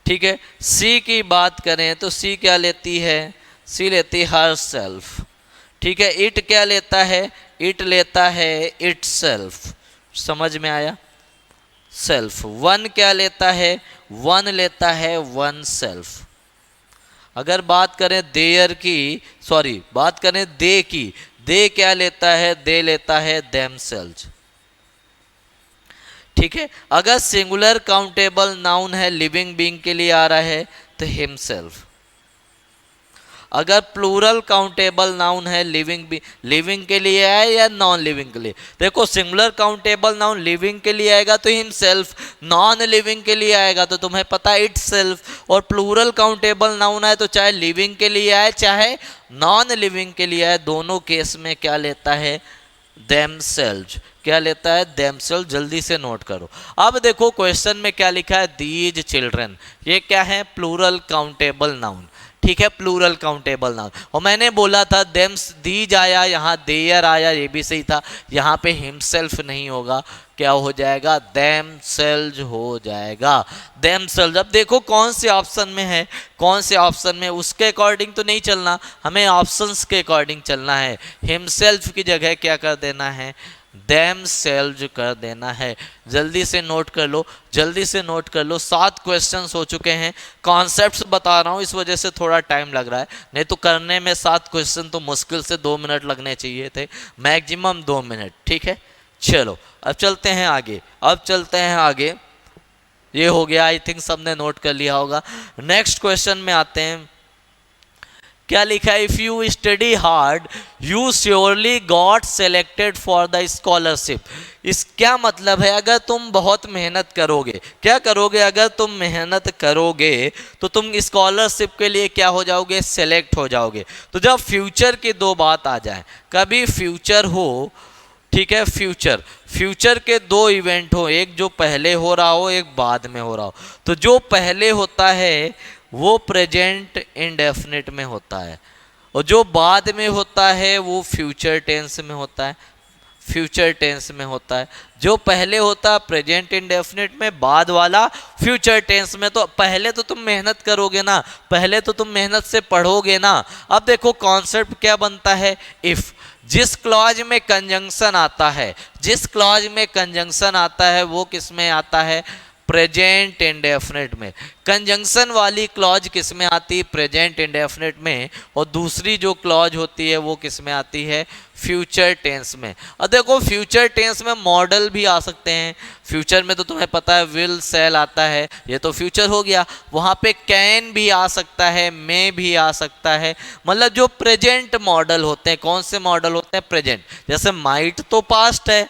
ठीक है? सी की बात करें तो सी क्या लेती है? सी लेती है हर सेल्फ, ठीक है? इट क्या लेता है? इट लेता है इट सेल्फ। समझ में आया? सेल्फ। वन क्या लेता है? वन लेता है वन सेल्फ। अगर बात करें देयर की, सॉरी बात करें दे की, दे क्या लेता है? दे लेता है देम सेल्व्स, ठीक है? अगर सिंगुलर काउंटेबल नाउन है, लिविंग बीइंग के लिए आ रहा है तो हिमसेल्फ। अगर प्लूरल काउंटेबल नाउन है, लिविंग के लिए है या नॉन लिविंग के लिए? देखो, सिंगुलर काउंटेबल नाउन लिविंग के लिए आएगा तो हिमसेल्फ, नॉन लिविंग के लिए आएगा तो तुम्हें पता है इटसेल्फ। और प्लूरल काउंटेबल नाउन है तो चाहे लिविंग के लिए आए चाहे नॉन लिविंग के लिए आए, दोनों केस में क्या लेता है? देमसेल्व्स। क्या लेता है? देमसेल्व्स। जल्दी से नोट करो। अब देखो क्वेश्चन में क्या लिखा है? दीज चिल्ड्रन, ये क्या है? प्लूरल काउंटेबल नाउन, ठीक है? Plural countable noun. और मैंने बोला था देम्स, दीज आया, यहाँ देयर आया, ये भी सही था। यहाँ पे हिमसेल्फ नहीं होगा, क्या हो जाएगा? देमसेल्व्स हो जाएगा, देमसेल्व्स। अब देखो कौन से ऑप्शन में है, कौन से ऑप्शन में, उसके अकॉर्डिंग तो नहीं चलना, हमें ऑप्शंस के अकॉर्डिंग चलना है। हिमसेल्फ की जगह क्या कर देना है? देमसेल्व्स कर देना है। जल्दी से नोट कर लो, जल्दी से नोट कर लो। 7 क्वेश्चंस हो चुके हैं। कॉन्सेप्ट्स बता रहा हूँ इस वजह से थोड़ा टाइम लग रहा है, नहीं तो करने में 7 क्वेश्चन तो मुश्किल से 2 मिनट लगने चाहिए थे, मैक्सिमम 2 मिनट, ठीक है? चलो अब चलते हैं आगे, अब चलते हैं आगे। ये हो गया, आई थिंक सबने नोट कर लिया होगा। नेक्स्ट क्वेश्चन में आते हैं। क्या लिखा है? If you study hard you surely got selected for the scholarship. इस क्या मतलब है? अगर तुम बहुत मेहनत करोगे, क्या करोगे? अगर तुम मेहनत करोगे तो तुम स्कॉलरशिप के लिए क्या हो जाओगे? सेलेक्ट हो जाओगे। तो जब फ्यूचर की 2 बात आ जाए, कभी फ्यूचर हो, ठीक है? फ्यूचर के 2 इवेंट हो, एक जो पहले हो रहा हो, एक बाद में हो रहा हो, तो जो पहले होता है वो प्रेजेंट इंडेफिनिट में होता है, और जो बाद में होता है वो फ्यूचर टेंस में होता है, फ्यूचर टेंस में होता है। जो पहले होता है प्रेजेंट इंडेफिनिट में, बाद वाला फ्यूचर टेंस में। तो पहले तो तुम मेहनत करोगे ना, पहले तो तुम मेहनत से पढ़ोगे ना। अब देखो कॉन्सेप्ट क्या बनता है? इफ, जिस क्लॉज में कंजंक्शन आता है, जिस क्लॉज में कंजंक्शन आता है वो किस में आता है? प्रेजेंट इंडेफिनिट में। कंजंक्शन वाली क्लॉज किस में आती है? प्रेजेंट इंडेफिनिट में। और दूसरी जो क्लॉज होती है वो किस में आती है? फ्यूचर टेंस में। और देखो फ्यूचर टेंस में मॉडल भी आ सकते हैं। फ्यूचर में तो तुम्हें पता है विल सेल आता है, ये तो फ्यूचर हो गया। वहाँ पे कैन भी आ सकता है, मे भी आ सकता है। मतलब जो प्रेजेंट मॉडल होते हैं, कौन से मॉडल होते हैं? प्रेजेंट। जैसे माइट तो पास्ट है,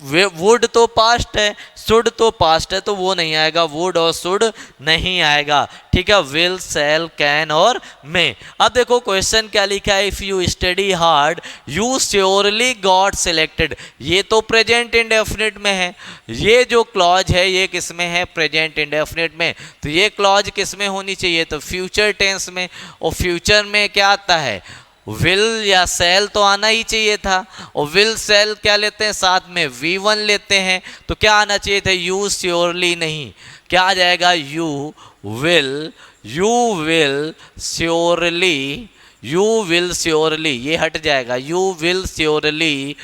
वुड तो पास्ट है, शुड तो पास्ट है, तो वो नहीं आएगा, वुड और शुड नहीं आएगा। ठीक है, विल, शैल, कैन और मे। अब देखो क्वेश्चन क्या लिखा है, if you study hard you surely got selected. ये तो प्रेजेंट इंडेफिनिट में है, ये जो क्लॉज है ये किस में है, प्रेजेंट इंडेफिनिट में। तो ये क्लॉज किस में होनी चाहिए, तो फ्यूचर टेंस में। और फ्यूचर में क्या आता है, विल या सेल तो आना ही चाहिए था, और विल सेल क्या लेते हैं साथ में, V1 लेते हैं, तो क्या आना चाहिए था, यू श्योरली नहीं, क्या आ जाएगा, you will surely, you will surely, ये हट जाएगा, you will surely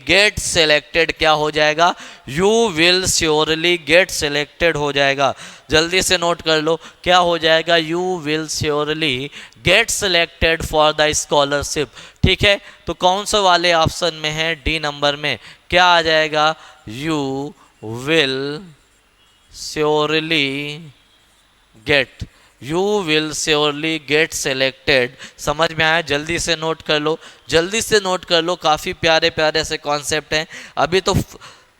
get selected, क्या हो जाएगा, you will surely get selected हो जाएगा। जल्दी से नोट कर लो, क्या हो जाएगा, you will surely get selected for the scholarship. ठीक है, तो कौन सा वाले ऑप्शन में है, डी नंबर में, क्या आ जाएगा, you will surely gate, you will surely get selected. समझ में आया, जल्दी से नोट कर लो, जल्दी से नोट कर लो, काफ़ी प्यारे प्यारे से कॉन्सेप्ट हैं। अभी तो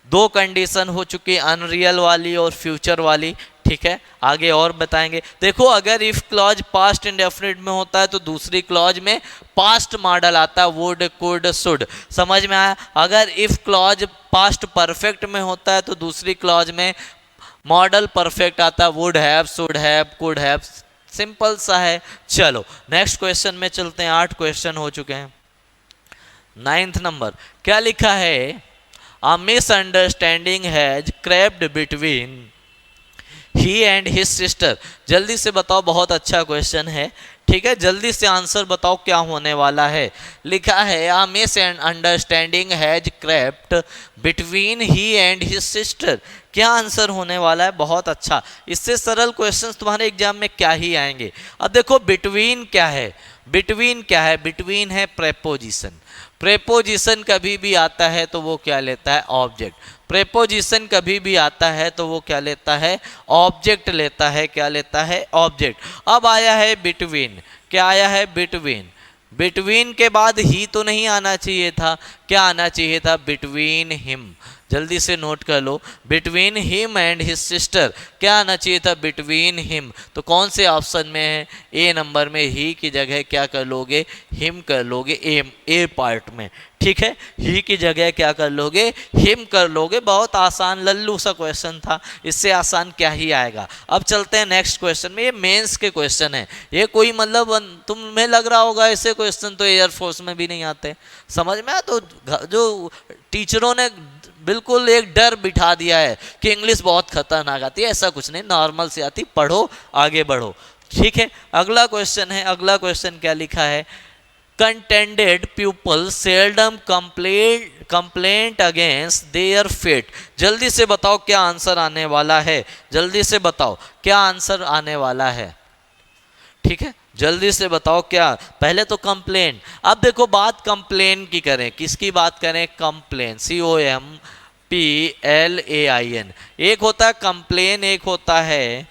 दो कंडीशन हो चुकी, अनरियल वाली और फ्यूचर वाली। ठीक है, आगे और बताएंगे। देखो अगर इफ क्लॉज पास्ट इंडेफिनिट में होता है तो दूसरी क्लॉज में पास्ट मॉडल आता है, वुड, कुड, शुड। समझ में आया। अगर इफ क्लॉज पास्ट परफेक्ट में होता है तो दूसरी क्लॉज में मॉडल परफेक्ट आता है, would have, should have, could have. Simple सा है। चलो नेक्स्ट क्वेश्चन में चलते हैं, 8 क्वेश्चन हो चुके हैं। 9th नंबर क्या लिखा है, a misunderstanding has crept between he and his sister. जल्दी से बताओ, बहुत अच्छा क्वेश्चन है। ठीक है, जल्दी से आंसर बताओ क्या होने वाला है। लिखा है a misunderstanding has crept between he and his sister. क्या आंसर होने वाला है, बहुत अच्छा। इससे सरल क्वेश्चंस तुम्हारे एग्जाम में क्या ही आएंगे। अब देखो बिटवीन क्या है, बिटवीन क्या है, बिटवीन है प्रेपोजिशन। प्रेपोजिशन कभी भी आता है तो वो क्या लेता है, ऑब्जेक्ट। प्रेपोजिशन कभी भी आता है तो वो क्या लेता है, ऑब्जेक्ट लेता है। क्या लेता है, ऑब्जेक्ट। अब आया है बिटवीन, क्या आया है, बिटवीन। बिटवीन के बाद ही तो नहीं आना चाहिए था, क्या आना चाहिए था, बिटवीन हिम। जल्दी से नोट कर लो, between him and his sister, क्या आना चाहिए था, बिटवीन हिम। तो कौन से ऑप्शन में है, ए नंबर में। ही की जगह क्या कर लोगे, हिम कर लोगे, ए पार्ट में। ठीक है, ही की जगह क्या कर लोगे, हिम कर लोगे। बहुत आसान लल्लू सा क्वेश्चन था, इससे आसान क्या ही आएगा। अब चलते हैं नेक्स्ट क्वेश्चन में। ये मेंस के क्वेश्चन है, ये कोई मतलब तुम्हें लग रहा होगा ऐसे क्वेश्चन तो एयरफोर्स में भी नहीं आते। समझ में आया। तो जो टीचरों ने बिल्कुल एक डर बिठा दिया है कि इंग्लिश बहुत खतरनाक आती है, ऐसा कुछ नहीं, नॉर्मल से आती, पढ़ो आगे बढ़ो। ठीक है, अगला क्वेश्चन है। अगला क्वेश्चन क्या लिखा है, contented people seldom complaint against their fate. जल्दी से बताओ क्या आंसर आने वाला है, जल्दी से बताओ क्या आंसर आने वाला है। ठीक है, जल्दी से बताओ क्या। पहले तो कंप्लेन। अब देखो बात कंप्लेन की करें, किसकी बात करें, कंप्लेन, COMPLAIN। एक होता है कंप्लेन, एक होता है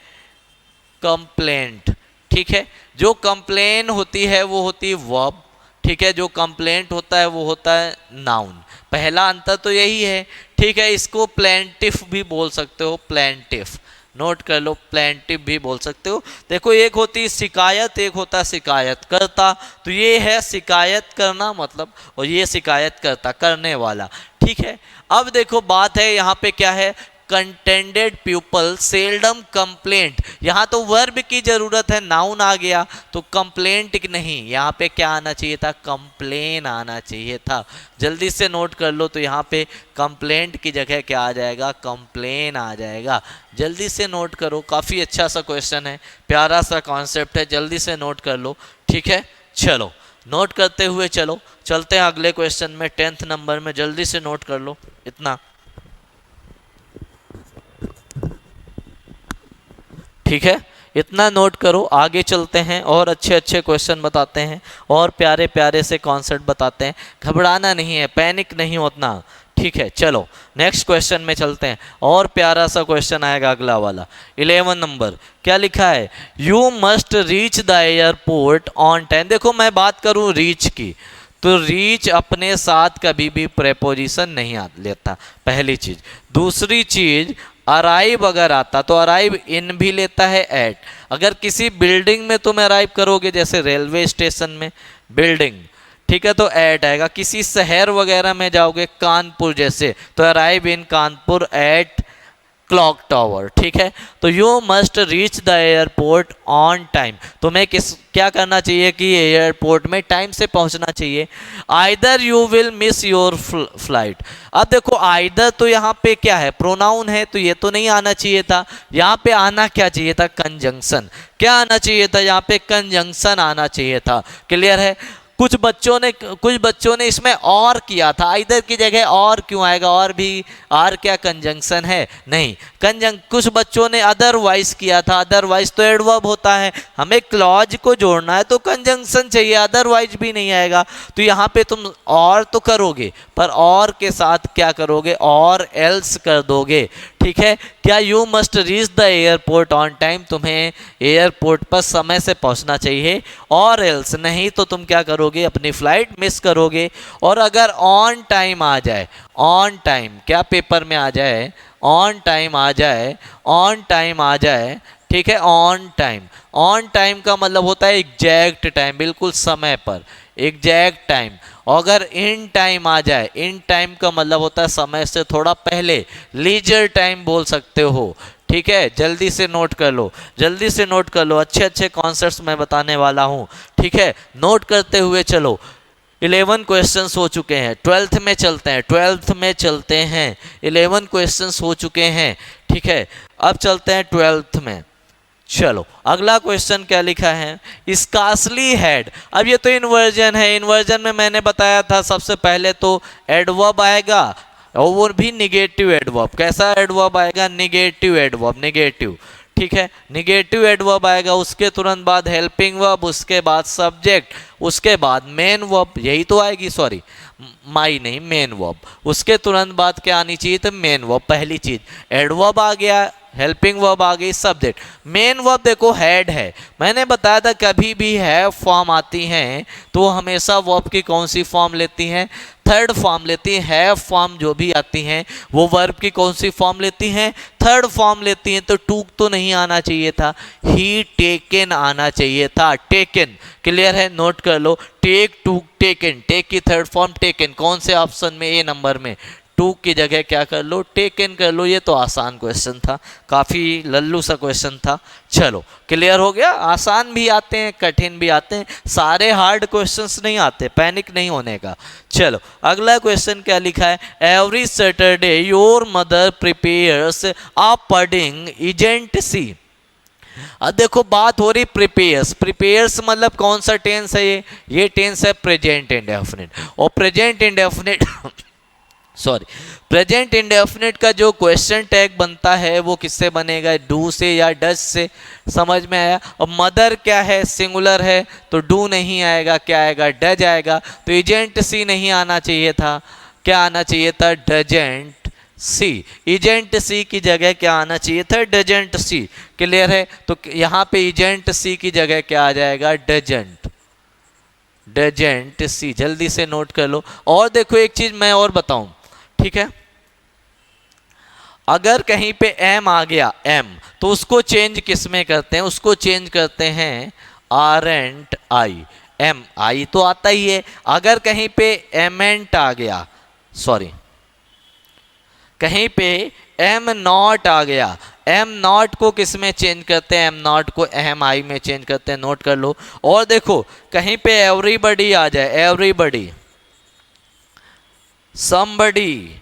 कंप्लेंट। ठीक है, जो कंप्लेन होती है वो होती है वर्ब। ठीक है, जो कंप्लेंट होता है वो होता है नाउन। पहला अंतर तो यही है। ठीक है, इसको प्लेंटिफ भी बोल सकते हो, प्लेंटिफ नोट कर लो, प्लेंटिव भी बोल सकते हो। देखो एक होती है शिकायत, एक होता है शिकायत करता। तो ये है शिकायत करना मतलब, और ये शिकायत करता, करने वाला। ठीक है, अब देखो बात है यहाँ पे क्या है, कंटेंडेड पीपल सेल्डम कंप्लेंट। यहाँ तो वर्ब की जरूरत है, नाउन आ गया तो कंप्लेंट नहीं, यहाँ पे क्या आना चाहिए था, कंप्लेन आना चाहिए था। जल्दी से नोट कर लो, तो यहाँ पे कंप्लेंट की जगह क्या आ जाएगा, कंप्लेन आ जाएगा। जल्दी से नोट करो, काफ़ी अच्छा सा क्वेश्चन है, प्यारा सा कॉन्सेप्ट है, जल्दी से नोट कर लो। ठीक है, चलो नोट करते हुए चलो, चलते हैं अगले क्वेश्चन में, 10th नंबर में। जल्दी से नोट कर लो इतना। ठीक है, इतना नोट करो, आगे चलते हैं और अच्छे अच्छे क्वेश्चन बताते हैं और प्यारे प्यारे से कॉन्सेप्ट बताते हैं। घबराना नहीं है, पैनिक नहीं होना। ठीक है, चलो नेक्स्ट क्वेश्चन में चलते हैं, और प्यारा सा क्वेश्चन आएगा अगला वाला। 11 नंबर क्या लिखा है, you must reach the airport on time. देखो मैं बात करूं रीच की, तो रीच अपने साथ कभी भी प्रेपोजिशन नहीं लेता, पहली चीज। दूसरी चीज, अराइव अगर आता तो अराइव इन भी लेता है एट। अगर किसी बिल्डिंग में तुम अराइव करोगे, जैसे रेलवे स्टेशन में बिल्डिंग, ठीक है, तो एट आएगा। किसी शहर वगैरह में जाओगे, कानपुर जैसे, तो arrive in Kanpur at clock tower, ठीक है। तो you must reach the airport on time, तुम्हें क्या करना चाहिए कि एयरपोर्ट में टाइम से पहुंचना चाहिए। Either you will miss your flight. अब देखो आइदर तो यहाँ पे क्या है, प्रोनाउन है, तो ये तो नहीं आना चाहिए था। यहाँ पे आना क्या चाहिए था, कंजंक्शन। क्या आना चाहिए था यहाँ पे, कंजंक्शन आना चाहिए था। क्लियर है। कुछ बच्चों ने इसमें और किया था, इधर की जगह और क्यों आएगा, और भी आर क्या कंजंक्शन है, नहीं। कुछ बच्चों ने अदरवाइज किया था, अदरवाइज तो एडवर्ब होता है, हमें क्लॉज को जोड़ना है तो कंजंक्शन चाहिए, अदरवाइज भी नहीं आएगा। तो यहाँ पे तुम और तो करोगे, पर और के साथ क्या करोगे, और एल्स कर दोगे, ठीक है। क्या you must reach the airport on time, तुम्हें एयरपोर्ट पर समय से पहुंचना चाहिए, और एल्स नहीं तो तुम क्या करोगे, अपनी फ्लाइट मिस करोगे। और अगर ऑन टाइम आ जाए, ऑन टाइम क्या पेपर में आ जाए, ऑन टाइम आ जाए, ऑन टाइम आ जाए, ठीक है। ऑन टाइम, ऑन टाइम का मतलब होता है एग्जैक्ट टाइम, बिल्कुल समय पर, एग्जैक्ट टाइम। अगर इन टाइम आ जाए, इन टाइम का मतलब होता है समय से थोड़ा पहले, लीजर टाइम बोल सकते हो, ठीक है। जल्दी से नोट कर लो, जल्दी से नोट कर लो, अच्छे अच्छे कॉन्सेप्ट्स मैं बताने वाला हूँ, ठीक है। नोट करते हुए चलो। 11 क्वेश्चंस हो चुके हैं, 12th में चलते हैं, 12th में चलते हैं। 11 क्वेश्चंस हो चुके हैं, ठीक है। अब चलते हैं 12th में। चलो अगला क्वेश्चन क्या लिखा है, स्कार्सली हैड। अब ये तो इन्वर्जन है, इन्वर्जन में मैंने बताया था सबसे पहले तो एडवर्ब आएगा, और वो भी निगेटिव एडवर्ब। कैसा एडवर्ब आएगा, निगेटिव एडवर्ब, निगेटिव, ठीक है। निगेटिव एडवर्ब आएगा, उसके तुरंत बाद हेल्पिंग वर्ब, उसके बाद सब्जेक्ट, उसके बाद मेन वर्ब, यही तो आएगी, सॉरी माई नहीं, मेन वर्ब। उसके तुरंत बाद क्या आनी चाहिए, तो मेन वर्ब, पहली चीज। एडवर्ब आ गया, हेल्पिंग वर्ब आ गई, सब्जेक्ट। मेन वर्ब देखो हैड है, मैंने बताया था कभी भी हैव फॉर्म आती हैं तो हमेशा वर्ब की कौन सी फॉर्म लेती हैं, थर्ड फॉर्म लेती हैं। हैव फॉर्म जो भी आती हैं वो वर्ब की कौन सी फॉर्म लेती हैं, थर्ड फॉर्म लेती हैं। तो टूक तो नहीं आना चाहिए था, ही टेकन आना चाहिए था, टेकन। क्लियर है, नोट कर लो, टेक, टूक, टेकन। टेक की थर्ड फॉर्म टेकन, कौन से ऑप्शन में, ए नंबर में। टू की जगह क्या कर लो, टेकन कर लो। ये तो आसान क्वेश्चन था, काफ़ी लल्लू सा क्वेश्चन था। चलो क्लियर हो गया। आसान भी आते हैं, कठिन भी आते हैं, सारे हार्ड क्वेश्चंस नहीं आते, पैनिक नहीं होने का। चलो अगला क्वेश्चन क्या लिखा है, every Saturday your mother prepares a pudding isn't she. अब देखो बात हो रही प्रिपेयर्स, प्रिपेयर्स मतलब कौन सा टेंस है, ये टेंस है प्रेजेंट इंडेफिनिट। और present indefinite sorry, present indefinite का जो क्वेश्चन टैग बनता है वो किससे बनेगा, डू से या डज से, समझ में आया। और मदर क्या है, सिंगुलर है, तो डू नहीं आएगा, क्या आएगा, डज आएगा। तो एजेंट सी नहीं आना चाहिए था, क्या आना चाहिए था, डजेंट सी। एजेंट सी की जगह क्या आना चाहिए था, डजेंट सी। क्लियर है। तो यहाँ पे एजेंट सी की जगह क्या आ जाएगा, डजेंट, डजेंट सी। जल्दी से नोट कर लो। और देखो एक चीज मैं और बताऊं, ठीक है। अगर कहीं पे एम आ गया, एम, तो उसको चेंज किस में करते हैं, उसको चेंज करते हैं आर एंड आई। एम आई तो आता ही है, अगर कहीं पे एमेंट आ गया, सॉरी कहीं पे एम नॉट आ गया, एम नॉट को किस में चेंज करते हैं, एम नॉट को एम आई में चेंज करते हैं, नोट कर लो। और देखो कहीं पे एवरीबडी आ जाए, everybody, somebody,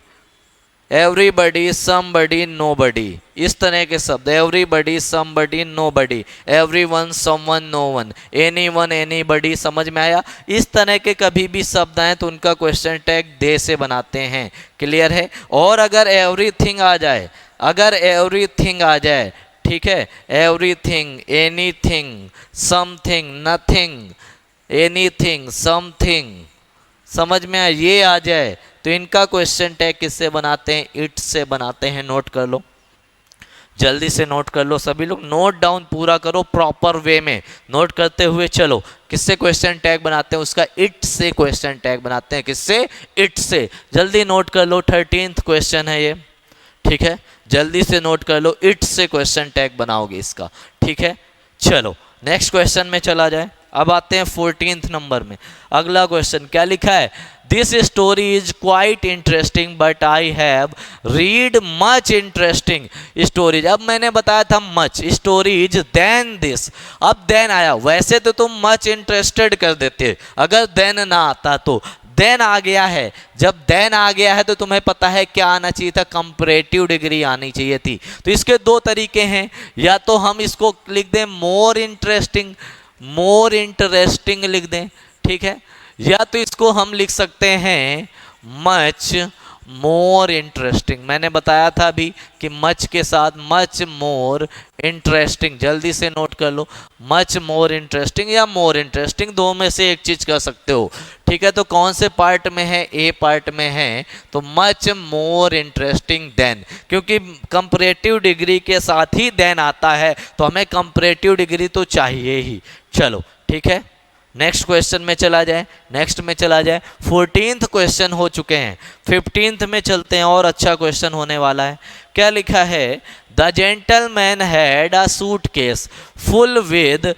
everybody, somebody, nobody, इस तरह के शब्द, everybody, somebody, nobody, everyone, someone, known, anyone, anybody, समझ में आया। इस तरह के कभी भी शब्द आए तो उनका क्वेश्चन टैग दे से बनाते हैं। क्लियर है। और अगर एवरीथिंग आ जाए, अगर एवरीथिंग आ जाए, ठीक है, everything, anything, something, nothing, anything, something, समझ में आया, ये आ जाए तो इनका क्वेश्चन टैग किससे बनाते हैं, इट से बनाते हैं, नोट कर लो। जल्दी से नोट कर लो सभी लोग, नोट डाउन पूरा करो प्रॉपर वे में, नोट करते हुए चलो। किससे क्वेश्चन टैग बनाते हैं? उसका इट से क्वेश्चन टैग बनाते हैं। किससे? इट से। जल्दी नोट कर लो, 13th क्वेश्चन है ये, ठीक है, जल्दी से नोट कर लो, इट से क्वेश्चन टैग बनाओगे इसका, ठीक है। चलो नेक्स्ट क्वेश्चन में चला जाए। अब आते हैं 14th नंबर में। अगला क्वेश्चन क्या लिखा है? This story is quite interesting but I have read much interesting stories. अब मैंने बताया था मच स्टोरीज देन दिस, अब देन आया, वैसे तो तुम मच इंटरेस्टेड कर देते अगर देन ना आता तो, देन आ गया है, जब देन आ गया है तो तुम्हें पता है क्या आना चाहिए था? कंपैरेटिव डिग्री आनी चाहिए थी। तो इसके दो तरीके हैं, या तो हम इसको लिख दें मोर इंटरेस्टिंग, मोर इंटरेस्टिंग लिख दें, ठीक है, या तो इसको हम लिख सकते हैं मच मोर इंटरेस्टिंग। मैंने बताया था अभी कि मच के साथ मच मोर इंटरेस्टिंग, जल्दी से नोट कर लो, मच मोर इंटरेस्टिंग या मोर इंटरेस्टिंग, दो में से एक चीज कर सकते हो, ठीक है। तो कौन से पार्ट में है? ए पार्ट में है, तो मच मोर इंटरेस्टिंग देन, क्योंकि कंपैरेटिव डिग्री के साथ ही देन आता है, तो हमें कंपैरेटिव डिग्री तो चाहिए ही। चलो ठीक है, नेक्स्ट क्वेश्चन में चला जाए, नेक्स्ट में चला जाए। 14th क्वेश्चन हो चुके हैं, 15th में चलते हैं, और अच्छा क्वेश्चन होने वाला है। क्या लिखा है? The gentleman had a suitcase full with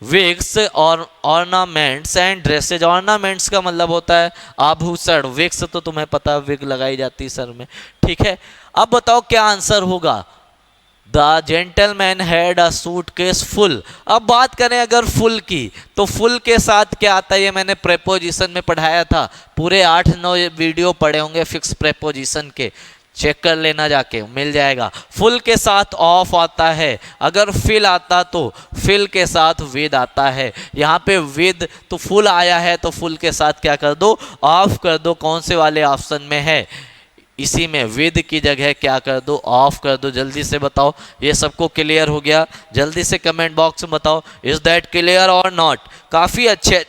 wigs और ऑर्नामेंट्स एंड ड्रेसेज। ऑर्नामेंट्स का मतलब होता है आभूषण, विग्स तो तुम्हें पता है विग लगाई जाती है सर में, ठीक है। अब बताओ क्या आंसर होगा? The gentleman had a suitcase full. अब बात करें अगर फुल की, तो फुल के साथ क्या आता है? ये मैंने प्रेपोजिशन में पढ़ाया था, पूरे 8-9 वीडियो पढ़े होंगे फिक्स प्रेपोजिशन के, चेक कर लेना जाके, मिल जाएगा। फुल के साथ ऑफ आता है, अगर फिल आता तो फिल के साथ विद आता है। यहाँ पे विद तो फुल आया है, तो फुल के साथ क्या कर दो? ऑफ कर दो। कौन से वाले ऑप्शन में है? इसी में, विद की जगह क्या कर दो? ऑफ कर दो। जल्दी से बताओ, ये सबको क्लियर हो गया? जल्दी से कमेंट बॉक्स में बताओ, इज दैट क्लियर और नॉट? काफ़ी अच्छे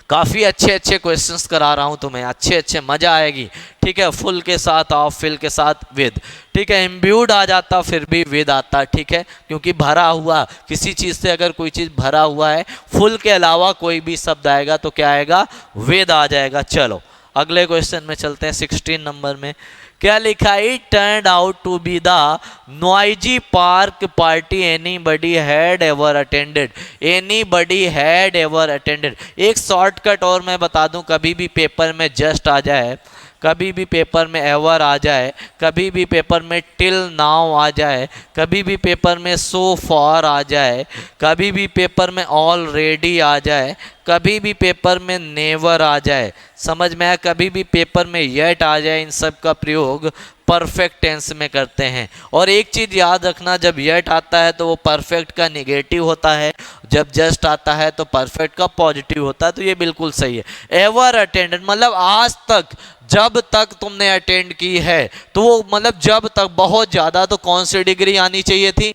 काफ़ी अच्छे क्वेश्चंस करा रहा हूँ तुम्हें, अच्छे मज़ा आएगी, ठीक है। फुल के साथ ऑफ, फिल के साथ विद, ठीक है। इम्ब्यूड आ जाता फिर भी विद आता, ठीक है, क्योंकि भरा हुआ, किसी चीज़ से अगर कोई चीज़ भरा हुआ है, फुल के अलावा कोई भी शब्द आएगा तो क्या आएगा? विद आ जाएगा। चलो अगले क्वेश्चन में चलते हैं, 16 नंबर में। क्या लिखा? It turned out to be the noisy park party anybody had ever attended. Anybody had ever attended, एक शॉर्टकट और मैं बता दूं, कभी भी पेपर में जस्ट आ जाए, कभी भी पेपर में एवर आ जाए, कभी भी पेपर में टिल नाउ आ जाए, कभी भी पेपर में सो फॉर आ जाए, कभी भी पेपर में ऑलरेडी आ जाए, कभी भी पेपर में नेवर आ जाए, समझ में आया? कभी भी पेपर में येट आ जाए, इन सब का प्रयोग परफेक्ट टेंस में करते हैं। और एक चीज़ याद रखना, जब येट आता है तो वो परफेक्ट का निगेटिव होता है, जब जस्ट आता है तो परफेक्ट का पॉजिटिव होता है, तो ये बिल्कुल सही है। एवर अटेंडेड मतलब आज तक, जब तक तुमने अटेंड की है, तो वो मतलब जब तक, बहुत ज़्यादा, तो कौन सी डिग्री आनी चाहिए थी?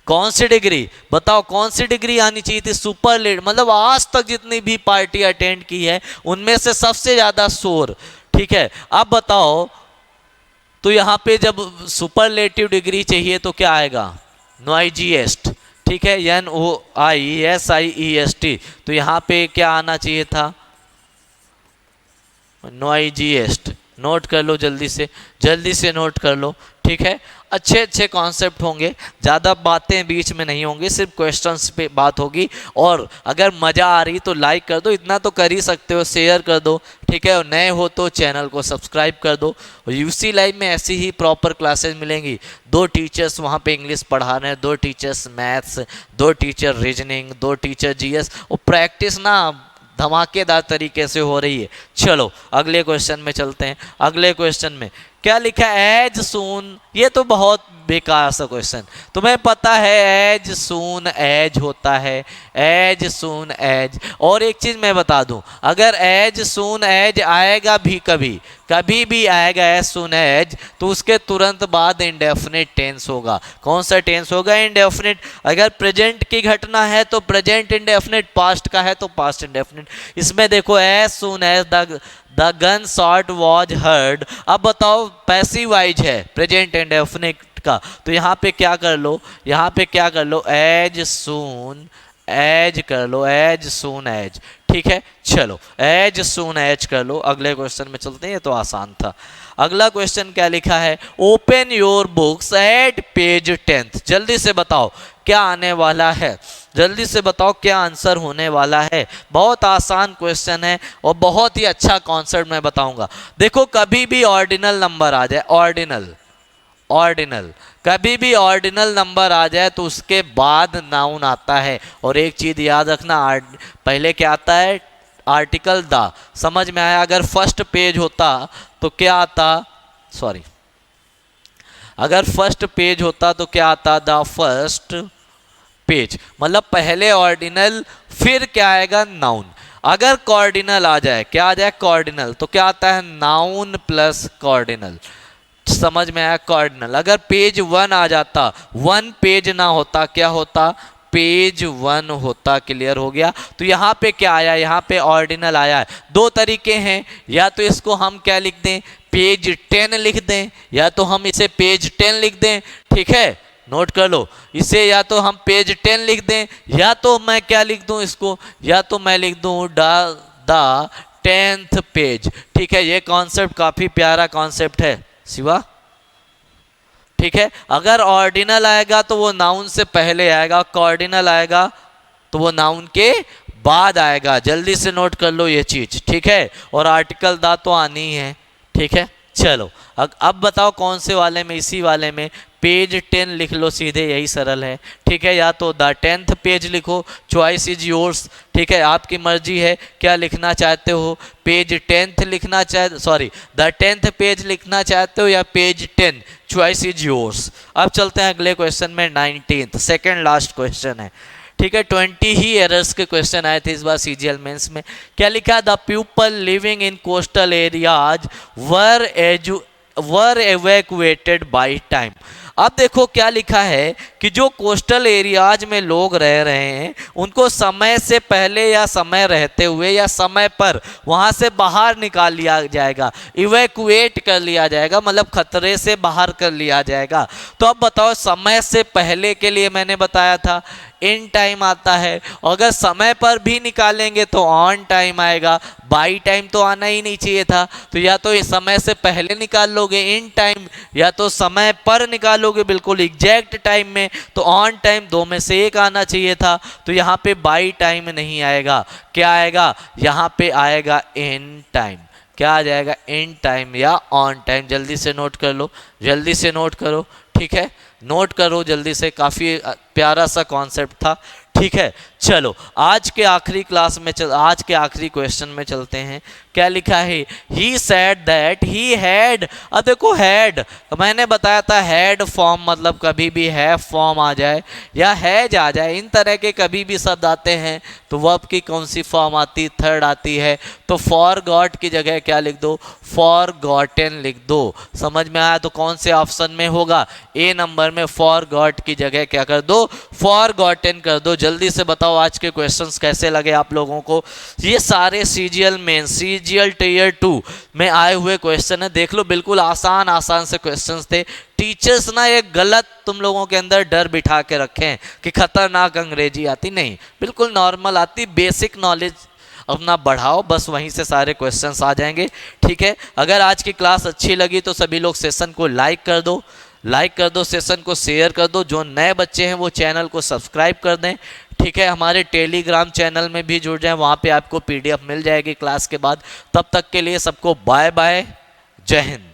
कौन सी डिग्री बताओ? कौन सी डिग्री आनी चाहिए थी? सुपरलेट, मतलब आज तक जितनी भी पार्टी अटेंड की है उनमें से सबसे ज़्यादा शोर, ठीक है। अब बताओ, तो यहाँ पे जब सुपरलेटिव डिग्री चाहिए तो क्या आएगा? नॉइजीएस्ट, ठीक है, NOISIEST। तो यहाँ पे क्या आना चाहिए था? नॉइजीएस्ट। नोट कर लो जल्दी से नोट कर लो, ठीक है। अच्छे कॉन्सेप्ट होंगे, ज़्यादा बातें बीच में नहीं होंगी, सिर्फ क्वेश्चंस पे बात होगी। और अगर मज़ा आ रही तो लाइक कर दो, इतना तो कर ही सकते हो, शेयर कर दो, ठीक है। और नए हो तो चैनल को सब्सक्राइब कर दो। यूसी लाइव में ऐसी ही प्रॉपर क्लासेस मिलेंगी। 2 टीचर्स वहाँ पे इंग्लिश पढ़ा रहे हैं, 2 teachers maths, 2 teacher reasoning, 2 teacher GS, और प्रैक्टिस ना धमाकेदार तरीके से हो रही है। चलो अगले क्वेश्चन में चलते हैं। अगले क्वेश्चन में क्या लिखा है? एज सून, ये तो बहुत बेकार सा क्वेश्चन। तुम्हें पता है एज सून एज होता है, एज सून एज। और एक चीज मैं बता दूं, अगर एज सून एज आएगा भी कभी कभी भी आएगा एज सून एज, तो उसके तुरंत बाद इंडेफिनिट टेंस होगा। कौन सा टेंस होगा? इंडेफिनिट। अगर प्रेजेंट की घटना है तो प्रेजेंट इंडेफिनिट, पास्ट का है तो पास्ट इंडेफिनिट। इसमें देखो as soon as the gunshot was heard. अब बताओ पैसिव वाइज है प्रेजेंट इंडेफिनिट का, तो यहाँ पे क्या कर लो, यहाँ पे क्या कर लो, एज सून एज कर लो, एज सून एज। ठीक है, चलो एज सून एज कर लो। अगले क्वेश्चन में चलते हैं, ये तो आसान था। अगला क्वेश्चन क्या लिखा है? Open your books at page 10। जल्दी से बताओ क्या आने वाला है, जल्दी से बताओ क्या आंसर होने वाला है। बहुत आसान क्वेश्चन है और बहुत ही अच्छा कॉन्सेप्ट मैं बताऊंगा। देखो कभी भी ऑर्डिनल नंबर आ जाए, ऑर्डिनल कभी भी ऑर्डिनल नंबर आ जाए तो उसके बाद नाउन आता है। और एक चीज याद रखना, पहले क्या आता है? Article the. समझ में आया? अगर फर्स्ट पेज होता तो क्या आता? सॉरी, अगर फर्स्ट पेज होता तो क्या आता? द फर्स्ट पेज, मतलब पहले ऑर्डिनल फिर क्या आएगा? नाउन। अगर कॉर्डिनल आ जाए, क्या आ जाए? कॉर्डिनल, तो क्या आता है? Noun plus cardinal. समझ में आया? कॉर्डिनल। अगर पेज 1 आ जाता, 1 पेज ना होता, क्या होता? पेज 1 होता। क्लियर हो गया? तो यहाँ पे क्या आया? यहाँ पे ऑर्डिनल आया है। दो तरीके हैं, या तो इसको हम क्या लिख दें? पेज 10 लिख दें, या तो हम इसे पेज 10 लिख दें। ठीक है, नोट कर लो इसे, या तो हम पेज 10 लिख दें, या तो मैं क्या लिख दूं इसको, या तो मैं लिख दूं द 10th पेज। ठीक है, ये कॉन्सेप्ट काफी प्यारा कॉन्सेप्ट है शिवा। ठीक है, अगर ऑर्डिनल आएगा तो वो नाउन से पहले आएगा, कॉर्डिनल आएगा तो वो नाउन के बाद आएगा। जल्दी से नोट कर लो ये चीज। ठीक है, और आर्टिकल दा तो आनी ही है। ठीक है, चलो अब बताओ कौन से वाले में? इसी वाले में पेज 10 लिख लो सीधे, यही सरल है। ठीक है, या तो द 10th पेज लिखो, चॉइस इज योर्स। ठीक है, आपकी मर्जी है क्या लिखना चाहते हो, पेज 10th लिखना चाहते, सॉरी द 10th पेज लिखना चाहते हो या पेज 10, चॉइस इज योर्स। अब चलते हैं अगले क्वेश्चन में, 19th, सेकेंड लास्ट क्वेश्चन है। ठीक है, 20 ही एरर्स के क्वेश्चन आए थे इस बार सीजीएल मेंस में। क्या लिखा? The people living in coastal areas were evacuated by time. अब देखो क्या लिखा है कि जो कोस्टल एरियाज में लोग रह रहे हैं उनको समय से पहले या समय रहते हुए या समय पर वहां से बाहर निकाल लिया जाएगा, इवैक्यूएट कर लिया जाएगा, मतलब खतरे से बाहर कर लिया जाएगा। तो अब बताओ, समय से पहले के लिए मैंने बताया था इन टाइम आता है, अगर समय पर भी निकालेंगे तो ऑन टाइम आएगा, बाई टाइम तो आना ही नहीं चाहिए था। तो या तो इस समय से पहले निकाल लोगे इन टाइम, या तो समय पर निकालोगे बिल्कुल एग्जैक्ट टाइम में, तो ऑन टाइम, दो में से एक आना चाहिए था। तो यहाँ पे बाई टाइम नहीं आएगा, क्या आएगा? यहाँ पे आएगा इन टाइम। क्या आ जाएगा? इन टाइम या ऑन टाइम। जल्दी से नोट कर लो, जल्दी से नोट करो। ठीक है, नोट करो जल्दी से, काफ़ी प्यारा सा कॉन्सेप्ट था। ठीक है, चलो आज के आखिरी क्लास में आज के आखिरी क्वेश्चन में चलते हैं। क्या लिखा है? He said that he had. अब देखो हैड, मैंने बताया था हैड फॉर्म मतलब कभी भी है फॉर्म आ जाए या हैज आ जाए, इन तरह के कभी भी शब्द आते हैं तो वर्ब की कौन सी फॉर्म आती? थर्ड आती है। तो फॉर गॉट की जगह क्या लिख दो? फॉर गॉटन लिख दो। समझ में आया? तो कौन से ऑप्शन में होगा? ए नंबर में फॉर गॉट की जगह क्या कर दो? फॉर गॉटन कर दो। जल्दी से बताओ आज के क्वेश्चंस कैसे लगे आप लोगों को? ये सारे सीजीएल मेन, सीजीएल टियर 2 में आए हुए क्वेश्चन है। देख लो, बिल्कुल आसान आसान से क्वेश्चंस थे। टीचर्स ना ये गलत तुम लोगों के अंदर डर बिठा के रखे हैं कि खतरनाक अंग्रेजी आती, नहीं, बिल्कुल नॉर्मल आती। बेसिक नॉलेज अपना बढ़ाओ, बस वहीं से सारे क्वेश्चंस आ जाएंगे। ठीक है, अगर आज की क्लास अच्छी लगी तो सभी लोग सेशन को लाइक कर दो, सेशन को शेयर कर दो। जो नए बच्चे हैं वो चैनल को सब्सक्राइब कर दें। ठीक है, हमारे टेलीग्राम चैनल में भी जुड़ जाएं, वहाँ पे आपको पीडीएफ मिल जाएगी क्लास के बाद। तब तक के लिए सबको बाय बाय, जय हिंद।